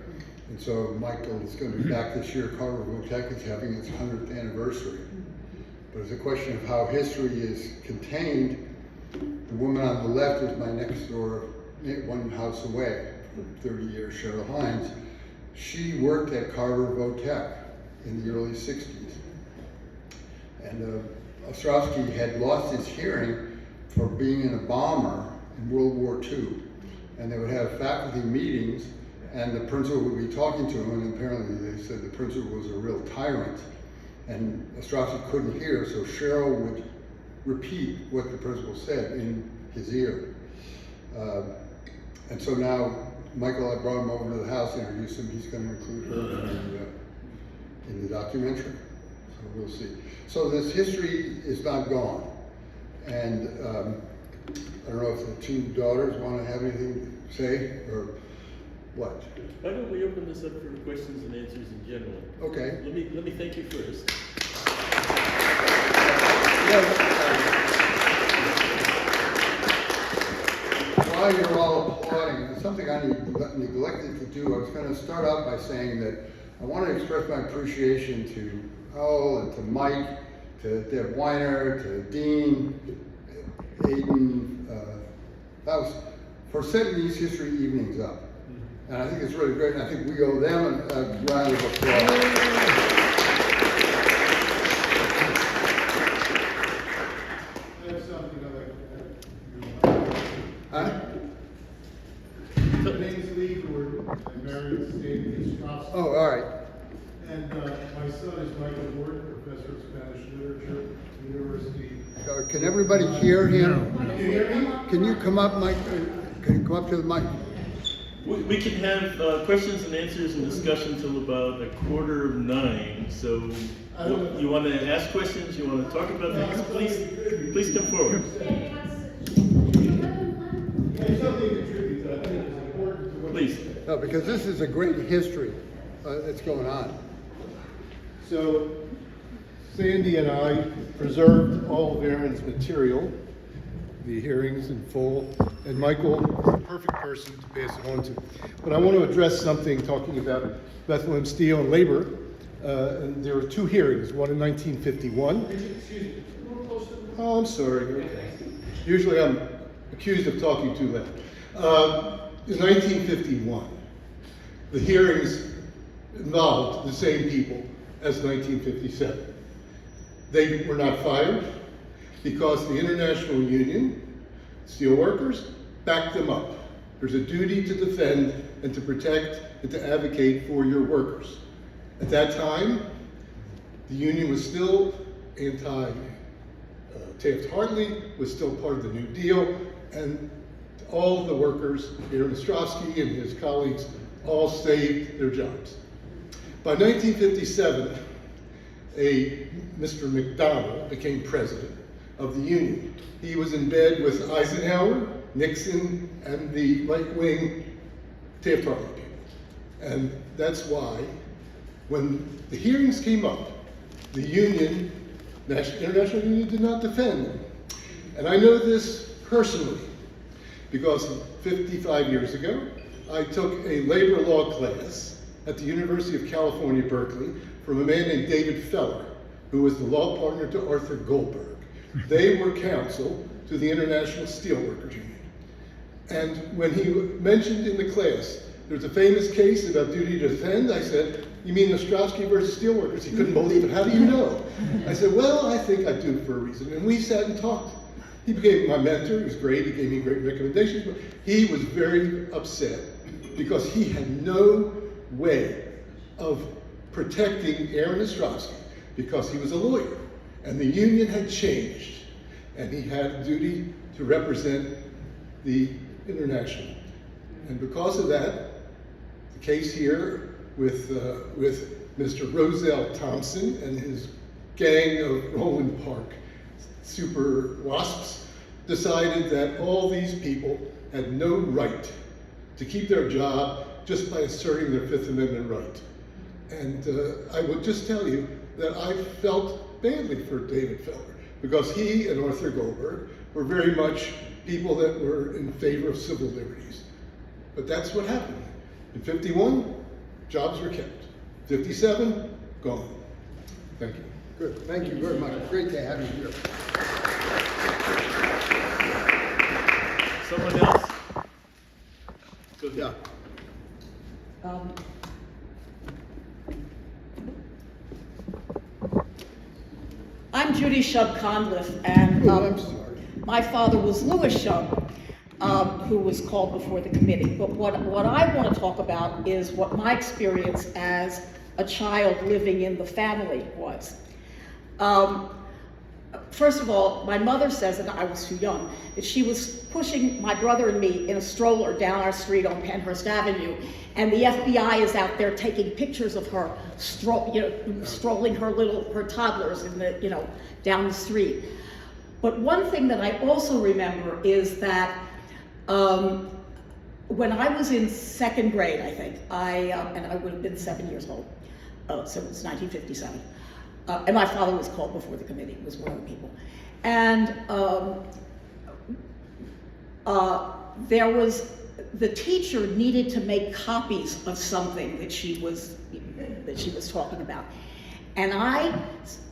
And so Michael is going to be back this year. Carver Votech is having its 100th anniversary. But it's a question of how history is contained. The woman on the left is my next door, one house away, for 30 years, Cheryl Hines. She worked at Carver Votech in the early 60s. And Ostrovsky had lost his hearing for being in a bomber in World War II. And they would have faculty meetings, and the principal would be talking to him, and apparently they said the principal was a real tyrant. And Ostrovsky couldn't hear, so Cheryl would repeat what the principal said in his ear. And so now, Michael, I brought him over to the house, introduced him. He's going to include her in the documentary. So we'll see. So this history is not gone. And I don't know if the 2 daughters want to have anything to say, or what? Why don't we open this up for questions and answers in general? Okay. Let me thank you first. While you're all applauding, there's something I neglected to do. I was going to start out by saying that I want to express my appreciation to Howell and to Mike, to Deb Weiner, to Dean, Aiden, Faust, for setting these history evenings up. And I think it's really great, and I think we owe them a round of applause. I have something I'd like to Huh? My name is Lee Gordon. I'm married to Sandy Ostrovsky. Oh, all right. And my son is Michael Gordon, professor of Spanish literature at the University. Can everybody hear him? Can you hear me? Can you come up, Mike? Can you come up to the mic? We can have questions and answers and discussion till about 8:45. So you want to ask questions? You want to talk about things? Please come forward. I have something to contribute that I think is important to what. Please. No, because this is a great history that's going on. So Sandy and I preserved all of Aaron's material, the hearings in full, and Michael is the perfect person to pass it on to. But I want to address something talking about Bethlehem Steel and labor. And there were 2 hearings, one in 1951. Excuse me, oh, I'm sorry. Okay. Usually I'm accused of talking too loud. In 1951, the hearings involved the same people as 1957. They were not fired because the International Union, steelworkers, backed them up. There's a duty to defend and to protect and to advocate for your workers. At that time, the union was still Taft-Hartley was still part of the New Deal, and all of the workers, Aaron Ostrowski and his colleagues, all saved their jobs. By 1957, a Mr. McDonald became president of the union. He was in bed with Eisenhower, Nixon, and the right-wing Taft-Hartley people. And that's why, when the hearings came up, the union, International Union, did not defend them. And I know this personally, because 55 years ago, I took a labor law class at the University of California, Berkeley, from a man named David Feller, who was the law partner to Arthur Goldberg. They were counsel to the International Steelworkers Union. And when he mentioned in the class, there's a famous case about duty to defend, I said, you mean Ostrowski versus Steelworkers? He couldn't believe it. How do you know? I said, well, I think I do for a reason. And we sat and talked. He became my mentor. He was great. He gave me great recommendations. But he was very upset because he had no way of protecting Aaron Ostrowski because he was a lawyer. And the union had changed. And he had a duty to represent the International. And because of that, the case here with Mr. Roselle Thompson and his gang of Roland Park super wasps decided that all these people had no right to keep their job just by asserting their Fifth Amendment right. And I would just tell you that I felt badly for David Feller because he and Arthur Goldberg were very much people that were in favor of civil liberties. But that's what happened. In 51, jobs were kept. 57, gone. Thank you. Good, thank you very much. Great to have you here. Someone else? Go ahead. Yeah. I'm Judy Shub Conliffe, and Oh, I'm sorry. my father was Louis Shub, who was called before the committee. But what I want to talk about is what my experience as a child living in the family was. First of all, my mother says, and I was too young, that she was pushing my brother and me in a stroller down our street on Penhurst Avenue, and the FBI is out there taking pictures of her, strolling her toddlers in the, down the street. But one thing that I also remember is that when I was in second grade, I think, and I would have been 7 years old, so it was 1957. And my father was called before the committee, was one of the people. And the teacher needed to make copies of something that she was talking about. And I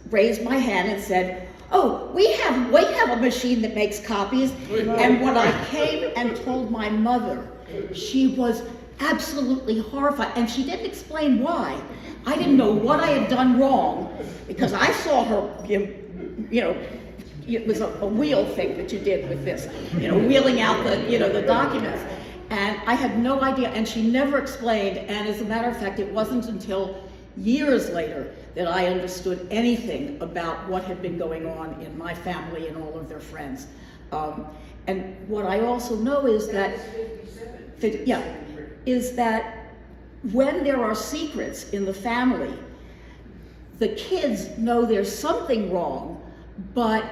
raised my hand and said, oh, we have a machine that makes copies. And when I came and told my mother, she was absolutely horrified, and she didn't explain why. I didn't know what I had done wrong, because I saw her, it was a wheel thing that you did with this, wheeling out the documents. And I had no idea, and she never explained, and as a matter of fact, it wasn't until years later that I understood anything about what had been going on in my family and all of their friends. And what I also know is that when there are secrets in the family, the kids know there's something wrong, but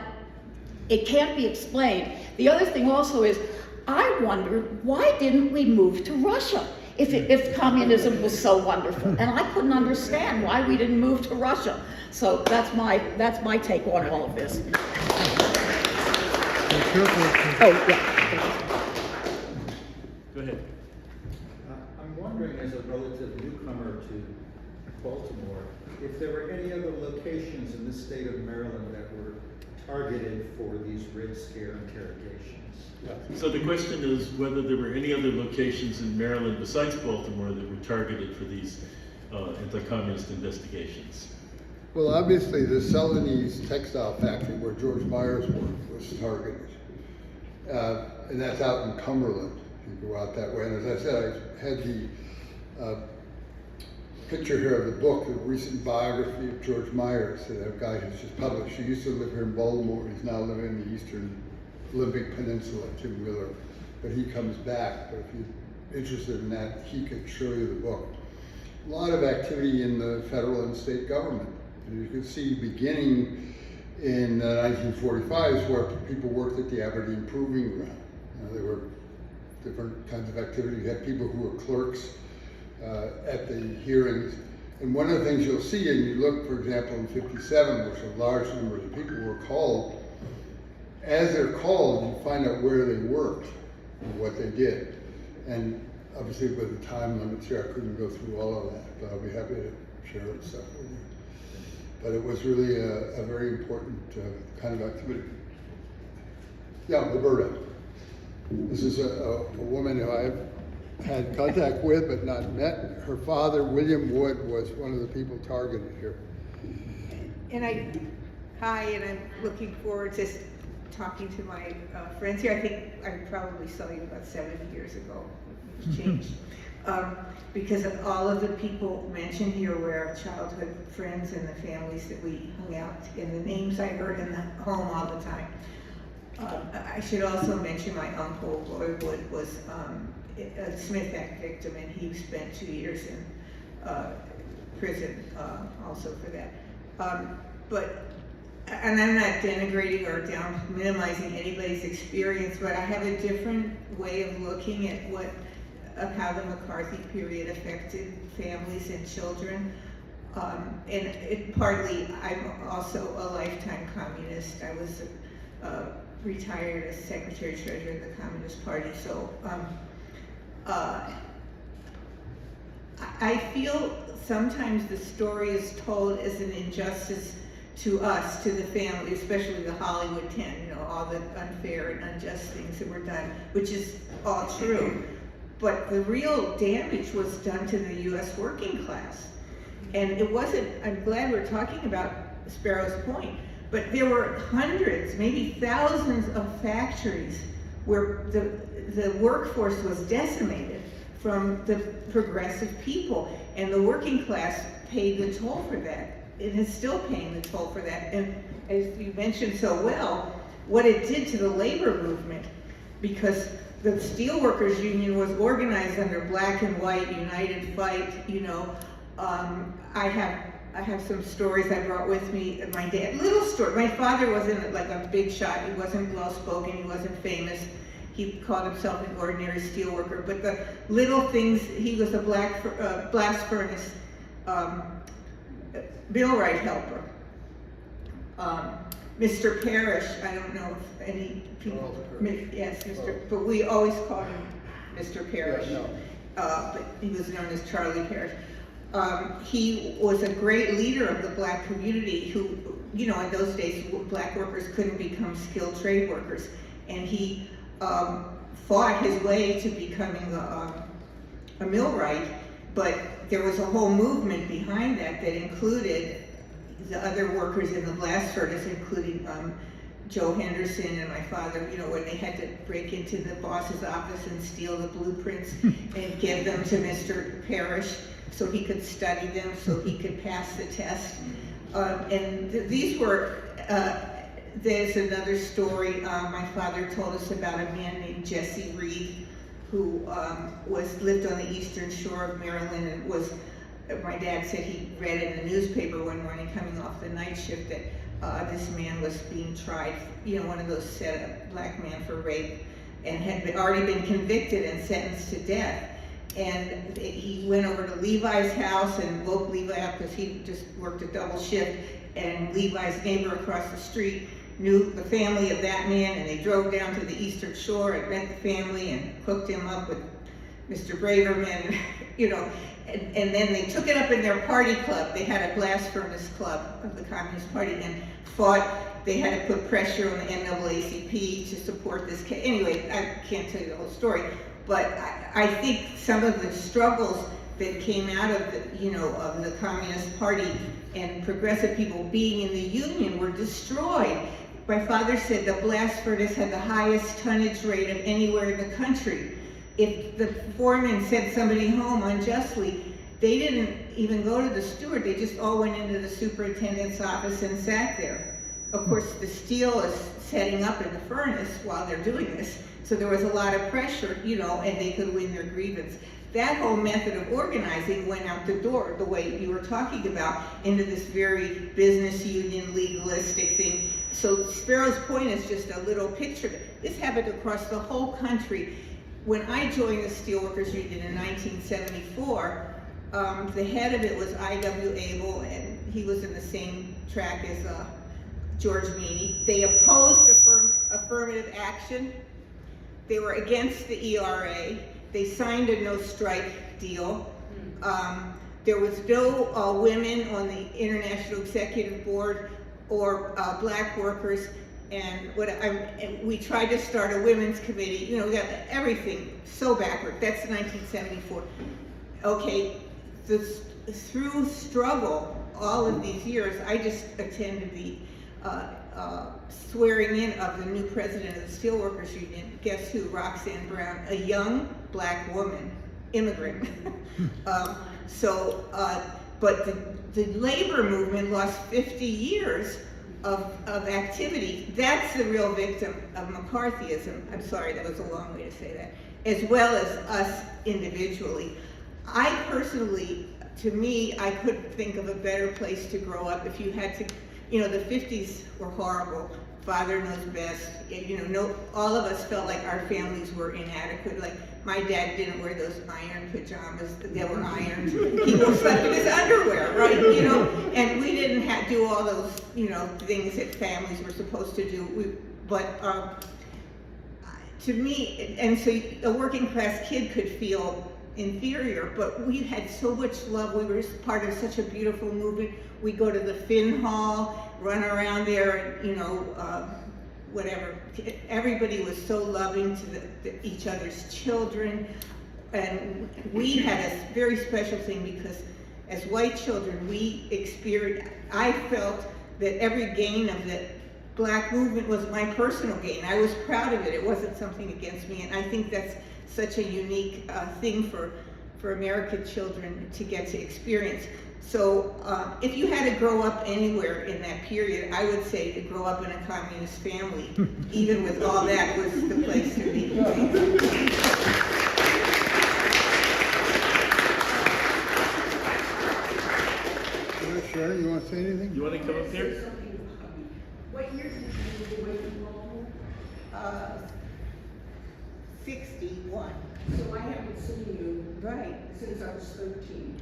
it can't be explained. The other thing also is, I wondered, why didn't we move to Russia if communism was so wonderful? And I couldn't understand why we didn't move to Russia. So that's my take on all of this. Oh, yeah. Go ahead. I'm wondering, as a relative newcomer to Baltimore, if there were any other locations in the state of Maryland that were targeted for these Red Scare interrogations. So the question is whether there were any other locations in Maryland besides Baltimore that were targeted for these anti-communist investigations. Well, obviously, the Celanese textile factory where George Myers worked was targeted. And that's out in Cumberland. You go out that way. And as I said, I had the picture here of the book, a recent biography of George Myers, that a guy who's just published. He used to live here in Baltimore. He's now living in the Eastern Olympic Peninsula, Tim Wheeler. but he comes back. But if you're interested in that, he could show you the book. A lot of activity in the federal and state government. And you can see beginning in the 1945s where people worked at the Aberdeen Proving Ground. There were different kinds of activity. You had people who were clerks at the hearings. And one of the things you'll see, and you look, for example, in 57, which a large number of people were called, as they're called, you find out where they worked and what they did. And obviously with the time limits here, I couldn't go through all of that, but I'll be happy to share that stuff with you. But it was really a very important kind of activity. Yeah, Roberta. This is a woman who I've had contact with but not met. Her father, William Wood, was one of the people targeted here. And I'm looking forward to talking to my friends here. I think I probably saw you about 7 years ago. It's changed. Because of all of the people mentioned here were our childhood friends and the families that we hung out, and the names I heard in the home all the time. I should also mention my uncle, Lloyd Wood, was a Smith Act victim, and he spent 2 years in prison also for that. And I'm not denigrating or minimizing anybody's experience, but I have a different way of looking at how the McCarthy period affected families and children. And partly, I'm also a lifetime communist. I was retired as Secretary Treasurer of the Communist Party. So I feel sometimes the story is told as an injustice to us, to the family, especially the Hollywood 10, all the unfair and unjust things that were done, which is all true. But the real damage was done to the U.S. working class. And it wasn't, I'm glad we're talking about Sparrows Point, but there were hundreds, maybe thousands of factories where the workforce was decimated from the progressive people. And the working class paid the toll for that. It is still paying the toll for that. And as you mentioned so well, what it did to the labor movement, because the Steelworkers Union was organized under Black and White United Fight. I have some stories I brought with me. My dad, little story. My father wasn't like a big shot. He wasn't well spoken. He wasn't famous. He called himself an ordinary steelworker. But the little things. He was a blast furnace millwright helper. Mr. Parrish, I don't know if any people, yes, but we always called him Mr. Parrish. Yeah, no. But he was known as Charlie Parrish. He was a great leader of the black community who, in those days, black workers couldn't become skilled trade workers. And he fought his way to becoming a millwright, but there was a whole movement behind that included the other workers in the blast furnace, including Joe Henderson and my father, when they had to break into the boss's office and steal the blueprints and give them to Mr. Parrish so he could study them, so he could pass the test. These were, there's another story my father told us about a man named Jesse Reed who lived on the eastern shore of Maryland and was, my dad said he read in the newspaper one morning coming off the night shift that this man was being tried, one of those set up black man for rape, and had already been convicted and sentenced to death. And he went over to Levi's house and woke Levi up because he just worked a double shift, and Levi's neighbor across the street knew the family of that man, and they drove down to the eastern shore and met the family and hooked him up with Mr. Braverman, and then they took it up in their party club. They had a blast furnace club of the Communist Party and fought. They had to put pressure on the NAACP to support this case. Anyway, I can't tell you the whole story, but I think some of the struggles that came out of of the Communist Party and progressive people being in the Union were destroyed. My father said the blast furnace had the highest tonnage rate of anywhere in the country. If the foreman sent somebody home unjustly, they didn't even go to the steward. They just all went into the superintendent's office and sat there. Of course, the steel is setting up in the furnace while they're doing this, So there was a lot of pressure, and they could win their grievance. That whole method of organizing went out the door, the way you were talking about, into this very business union legalistic thing. So Sparrow's Point is just a little picture. This happened across the whole country. When I joined the Steelworkers Union in 1974, the head of it was I.W. Abel, and he was in the same track as George Meany. They opposed affirmative action. They were against the ERA. They signed a no-strike deal. There was no women on the International Executive Board or black workers. And we tried to start a women's committee. We got everything so backward. That's 1974. Okay, through struggle all of these years, I just attended the swearing in of the new president of the Steelworkers Union. Guess who? Roxanne Brown, a young black woman, immigrant. But the labor movement lost 50 years of activity. That's the real victim of McCarthyism. I'm sorry, that was a long way to say that. As well as us individually. I personally, to me, I couldn't think of a better place to grow up if you had to, the 50s were horrible. Father knows best. All of us felt like our families were inadequate. Like, my dad didn't wear those iron pajamas that were ironed. He slept in his underwear, right? And we didn't do all those, things that families were supposed to do. To me, and so a working class kid could feel inferior, but we had so much love. We were part of such a beautiful movement. We go to the Finn Hall, run around there, whatever. Everybody was so loving to each other's children. And we had a very special thing because as white children, I felt that every gain of the black movement was my personal gain. I was proud of it. It wasn't something against me. And I think that's such a unique thing for American children to get to experience. So if you had to grow up anywhere in that period, I would say to grow up in a communist family, even with all that, was the place to be. Sharon, you want to say anything? You want to come up here? What year did you move away from Baltimore? 61. So I haven't seen you Right. since I was 13.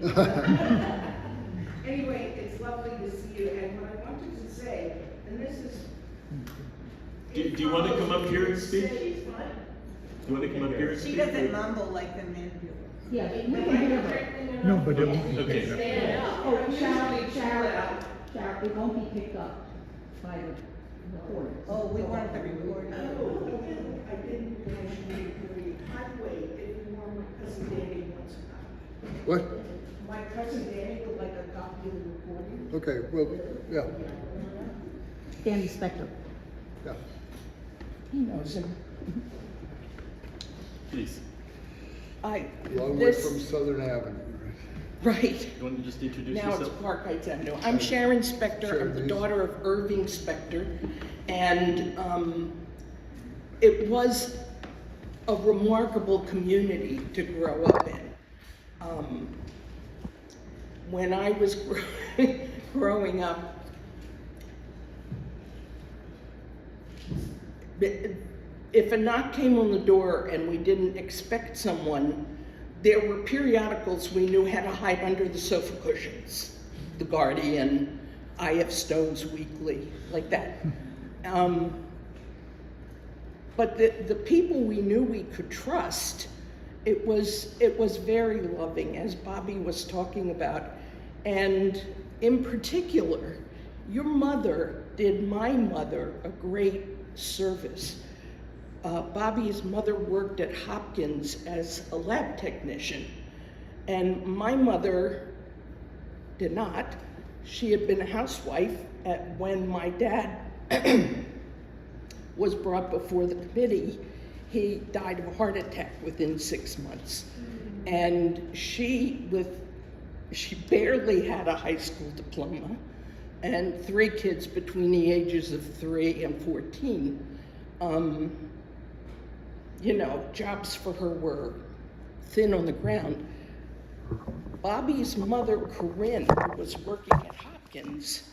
Anyway, it's lovely to see you, and what I wanted to say, and this is... Do you want to come up here and speak? She's fine. You want to come up here and She speak? doesn't mumble like the men do. Yeah, No, but it won't be Okay. taken up. Stand up. Oh, Charlie, it won't be picked up by the recorders. Oh, we want the recording. Oh, I didn't realize you were recording. By the way, if you want my cousin Danny wants a copy. What? My cousin Danny would like a copy of the recording. Okay, well, yeah, Danny Spector. yeah. He knows him. Please. Long way from Southern Avenue, right? Right. You want to just introduce Now it's yourself? Park Heights Avenue. I'm Sharon Spector. Sharon, I'm the please. daughter of Irving Spector. And it was a remarkable community to grow up in. When I was growing up, if a knock came on the door and we didn't expect someone, there were periodicals we knew had to hide under the sofa cushions. The Guardian, I.F. Stone's Weekly, like that. But the people we knew we could trust, it was very loving, as Bobby was talking about. And in particular, your mother did my mother a great service. Bobby's mother worked at Hopkins as a lab technician, and my mother did not. She had been a housewife when my dad was brought before the committee. He died of a heart attack within 6 months. And she barely had a high school diploma, and 3 kids between the ages of 3 and 14. jobs for her were thin on the ground. Bobby's mother, Corinne, who was working at Hopkins,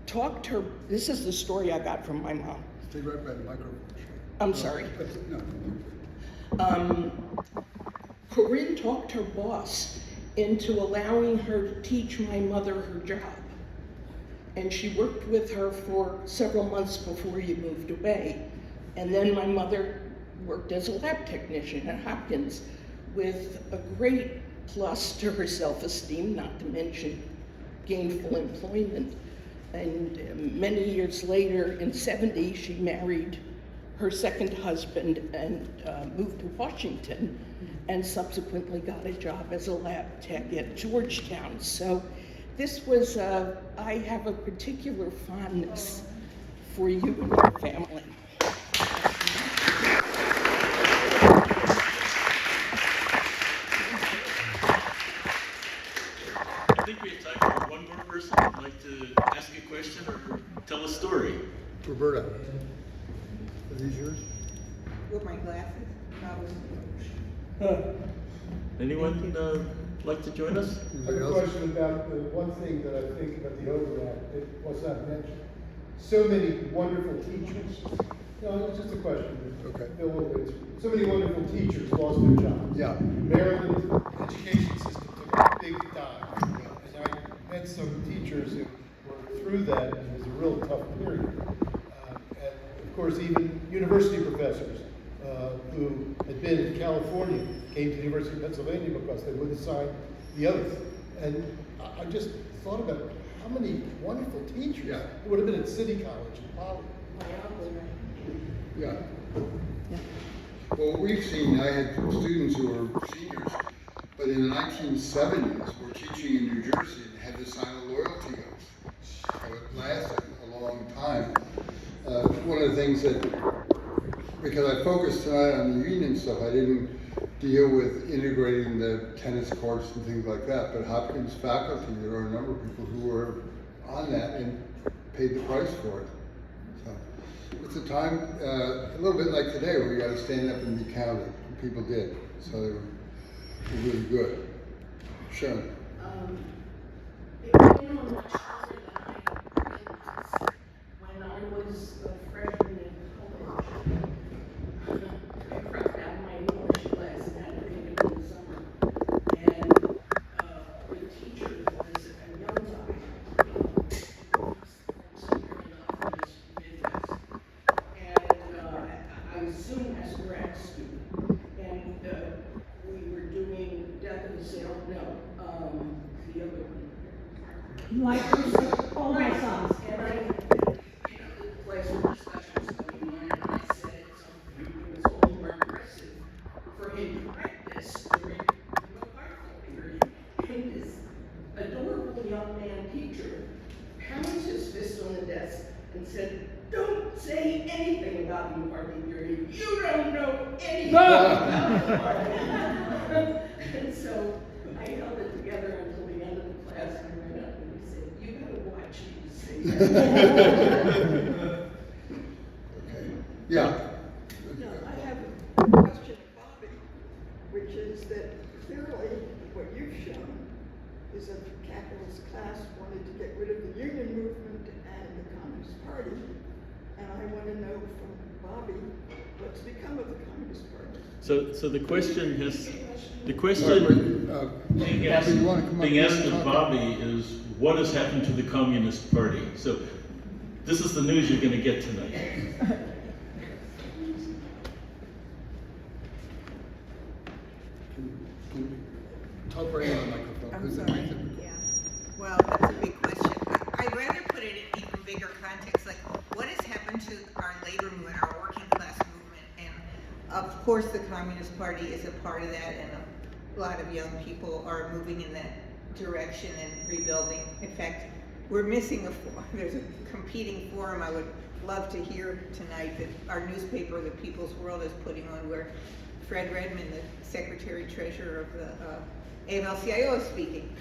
talked her, this is the story I got from my mom. Stay right by the microphone. I'm sorry. No. Corinne talked her boss into allowing her to teach my mother her job. And she worked with her for several months before he moved away. And then my mother worked as a lab technician at Hopkins with a great plus to her self-esteem, not to mention gainful employment. And many years later, in '70, she married her second husband and moved to Washington, and subsequently got a job as a lab tech at Georgetown. So this was, I have a particular fondness for you and your family. I think we have time for one more person who'd like to ask a question or tell a story. Roberta, are these yours? With my glasses? Anyone like to join us? I have a question about the one thing that I think about the overlap, it was not mentioned. So many wonderful teachers. No, it's just a question. Okay. So many wonderful teachers lost their jobs. Yeah. Maryland education system took a big dive. And I met some teachers who were through that, and it was a real tough period. And of course, even university professors who had been in California came to the University of Pennsylvania because they wouldn't sign the oath. And I just thought about how many wonderful teachers. Yeah. It would have been at City College in Poly. Yeah. Well, we've seen, I had students who were seniors, but in the 1970s were teaching in New Jersey and had to sign a loyalty oath. So it lasted a long time. One of the things that, because I focused tonight on the union stuff, I didn't deal with integrating the tennis courts and things like that, but Hopkins faculty, there are a number of people who were on that and paid the price for it. So it's a time, a little bit like today, where you got to stand up and be counted. And people did, so they were really good. Sharon. When I was a freshman in college, I dropped out of my English class and had to take it in the summer. And the teacher was a young guy, and I was soon as a grad student. And we were doing Death of the Sale, the other one. Like, all my sons. And I, the place where discussion was going on, and I said it was all more aggressive for him to write this during the McCarthy period. And this adorable young man teacher pounds his fist on the desk and said, "Don't say anything about the McCarthy period. You don't know anything about the McCarthy." And so I held it together until the end of the class, and I went up and he said, "You gotta watch me say that." Okay. Yeah. No, I have a question of Bobby, which is that clearly what you've shown is that the capitalist class wanted to get rid of the union movement and the Communist Party. And I want to know from Bobby what's become of the Communist Party. So the question has, the Bobby, question you wanna come up being here asked and of talk? Bobby is, what has happened to the Communist Party? So this is the news you're going to get tonight. Talk right on the microphone. I'm 'cause it sorry. makes it- Yeah. Well, that's a big question. I'd rather put it in even bigger context, like what has happened to our labor movement, our working class movement? And of course, the Communist Party is a part of that, and a lot of young people are moving in that direction and rebuilding. In fact, we're missing there's a competing forum I would love to hear tonight that our newspaper, The People's World, is putting on, where Fred Redmond, the Secretary Treasurer of the AFL-CIO, is speaking.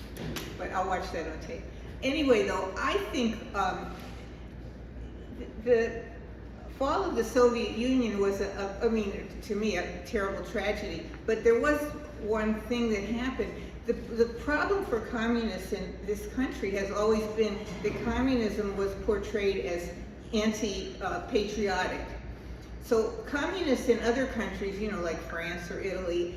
But I'll watch that on tape. Anyway, though, I think the fall of the Soviet Union was I mean, to me, a terrible tragedy. But there was one thing that happened. The problem for communists in this country has always been that communism was portrayed as anti-patriotic. So communists in other countries, you know, like France or Italy,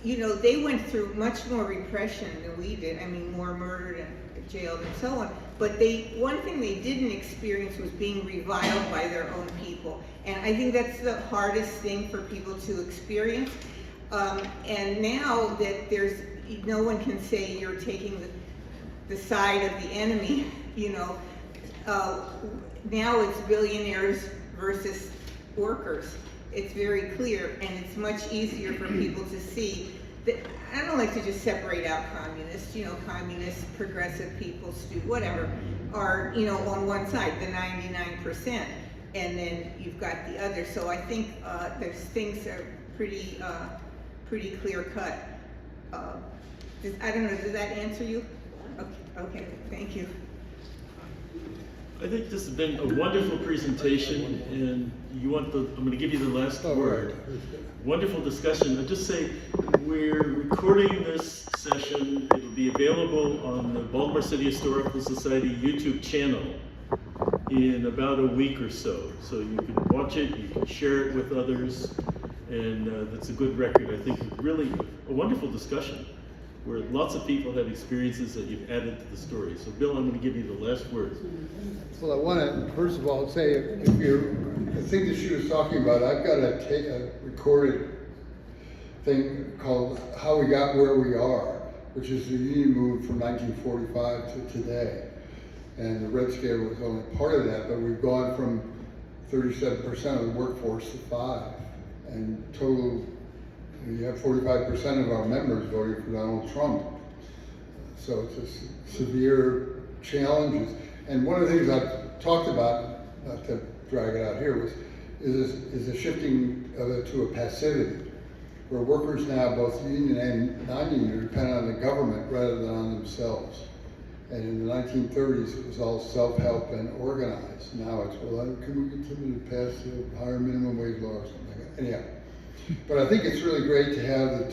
you know, they went through much more repression than we did. I mean, more murdered and jailed and so on. But one thing they didn't experience was being reviled by their own people. And I think that's the hardest thing for people to experience. And now that no one can say you're taking the side of the enemy, you know, now it's billionaires versus workers. It's very clear, and it's much easier for people to see that. I don't like to just separate out communists, you know, communists, progressive people, whatever, are, you know, on one side, the 99%, and then you've got the other. So I think there's things that are pretty clear cut. I don't know, does that answer you? Okay, thank you. I think this has been a wonderful presentation, and I'm going to give you the last word. Wonderful discussion. I'll just say we're recording this session. It'll be available on the Baltimore City Historical Society YouTube channel in about a week or so. So you can watch it, you can share it with others, and that's a good record. I think really a wonderful discussion where lots of people have experiences that you've added to the story. So Bill, I'm going to give you the last word. Well, I want to, first of all, say, if the thing that she was talking about, I've got a recorded thing called How We Got Where We Are, which is the union move from 1945 to today. And the Red Scare was only part of that, but we've gone from 37% of the workforce to 5%. And total, you have 45% of our members voting for Donald Trump. So it's a severe challenges. And one of the things I've talked about, not to drag it out here, is a shifting of it to a passivity, where workers now, both union and non-union, depend on the government rather than on themselves. And in the 1930s, it was all self-help and organized. Now it's, well, can we continue to pass the higher minimum wage law or something like that? Anyhow. But I think it's really great to have the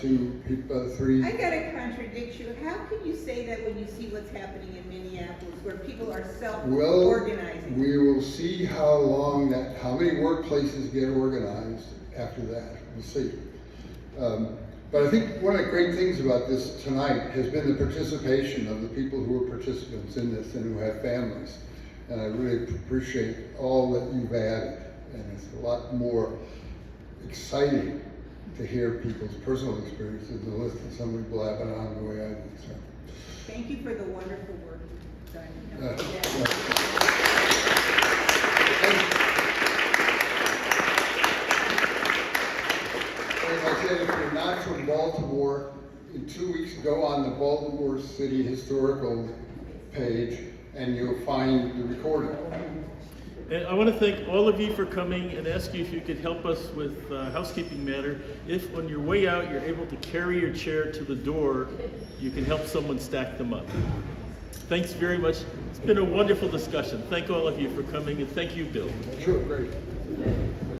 three. I gotta contradict you. How can you say that when you see what's happening in Minneapolis, where people are self-organizing? Well, we will see how many workplaces get organized after that. We'll see. But I think one of the great things about this tonight has been the participation of the people who are participants in this and who have families. And I really appreciate all that you've added. And it's a lot more exciting to hear people's personal experiences and listen to somebody blabbing on the way I do. So. Thank you for the wonderful work you've done. As I said, if you're not from Baltimore, in 2 weeks go on the Baltimore City Historical page and you'll find the recording. And I want to thank all of you for coming and ask you if you could help us with a housekeeping matter. If on your way out you're able to carry your chair to the door, you can help someone stack them up. Thanks very much. It's been a wonderful discussion. Thank all of you for coming, and thank you, Bill. Sure, great.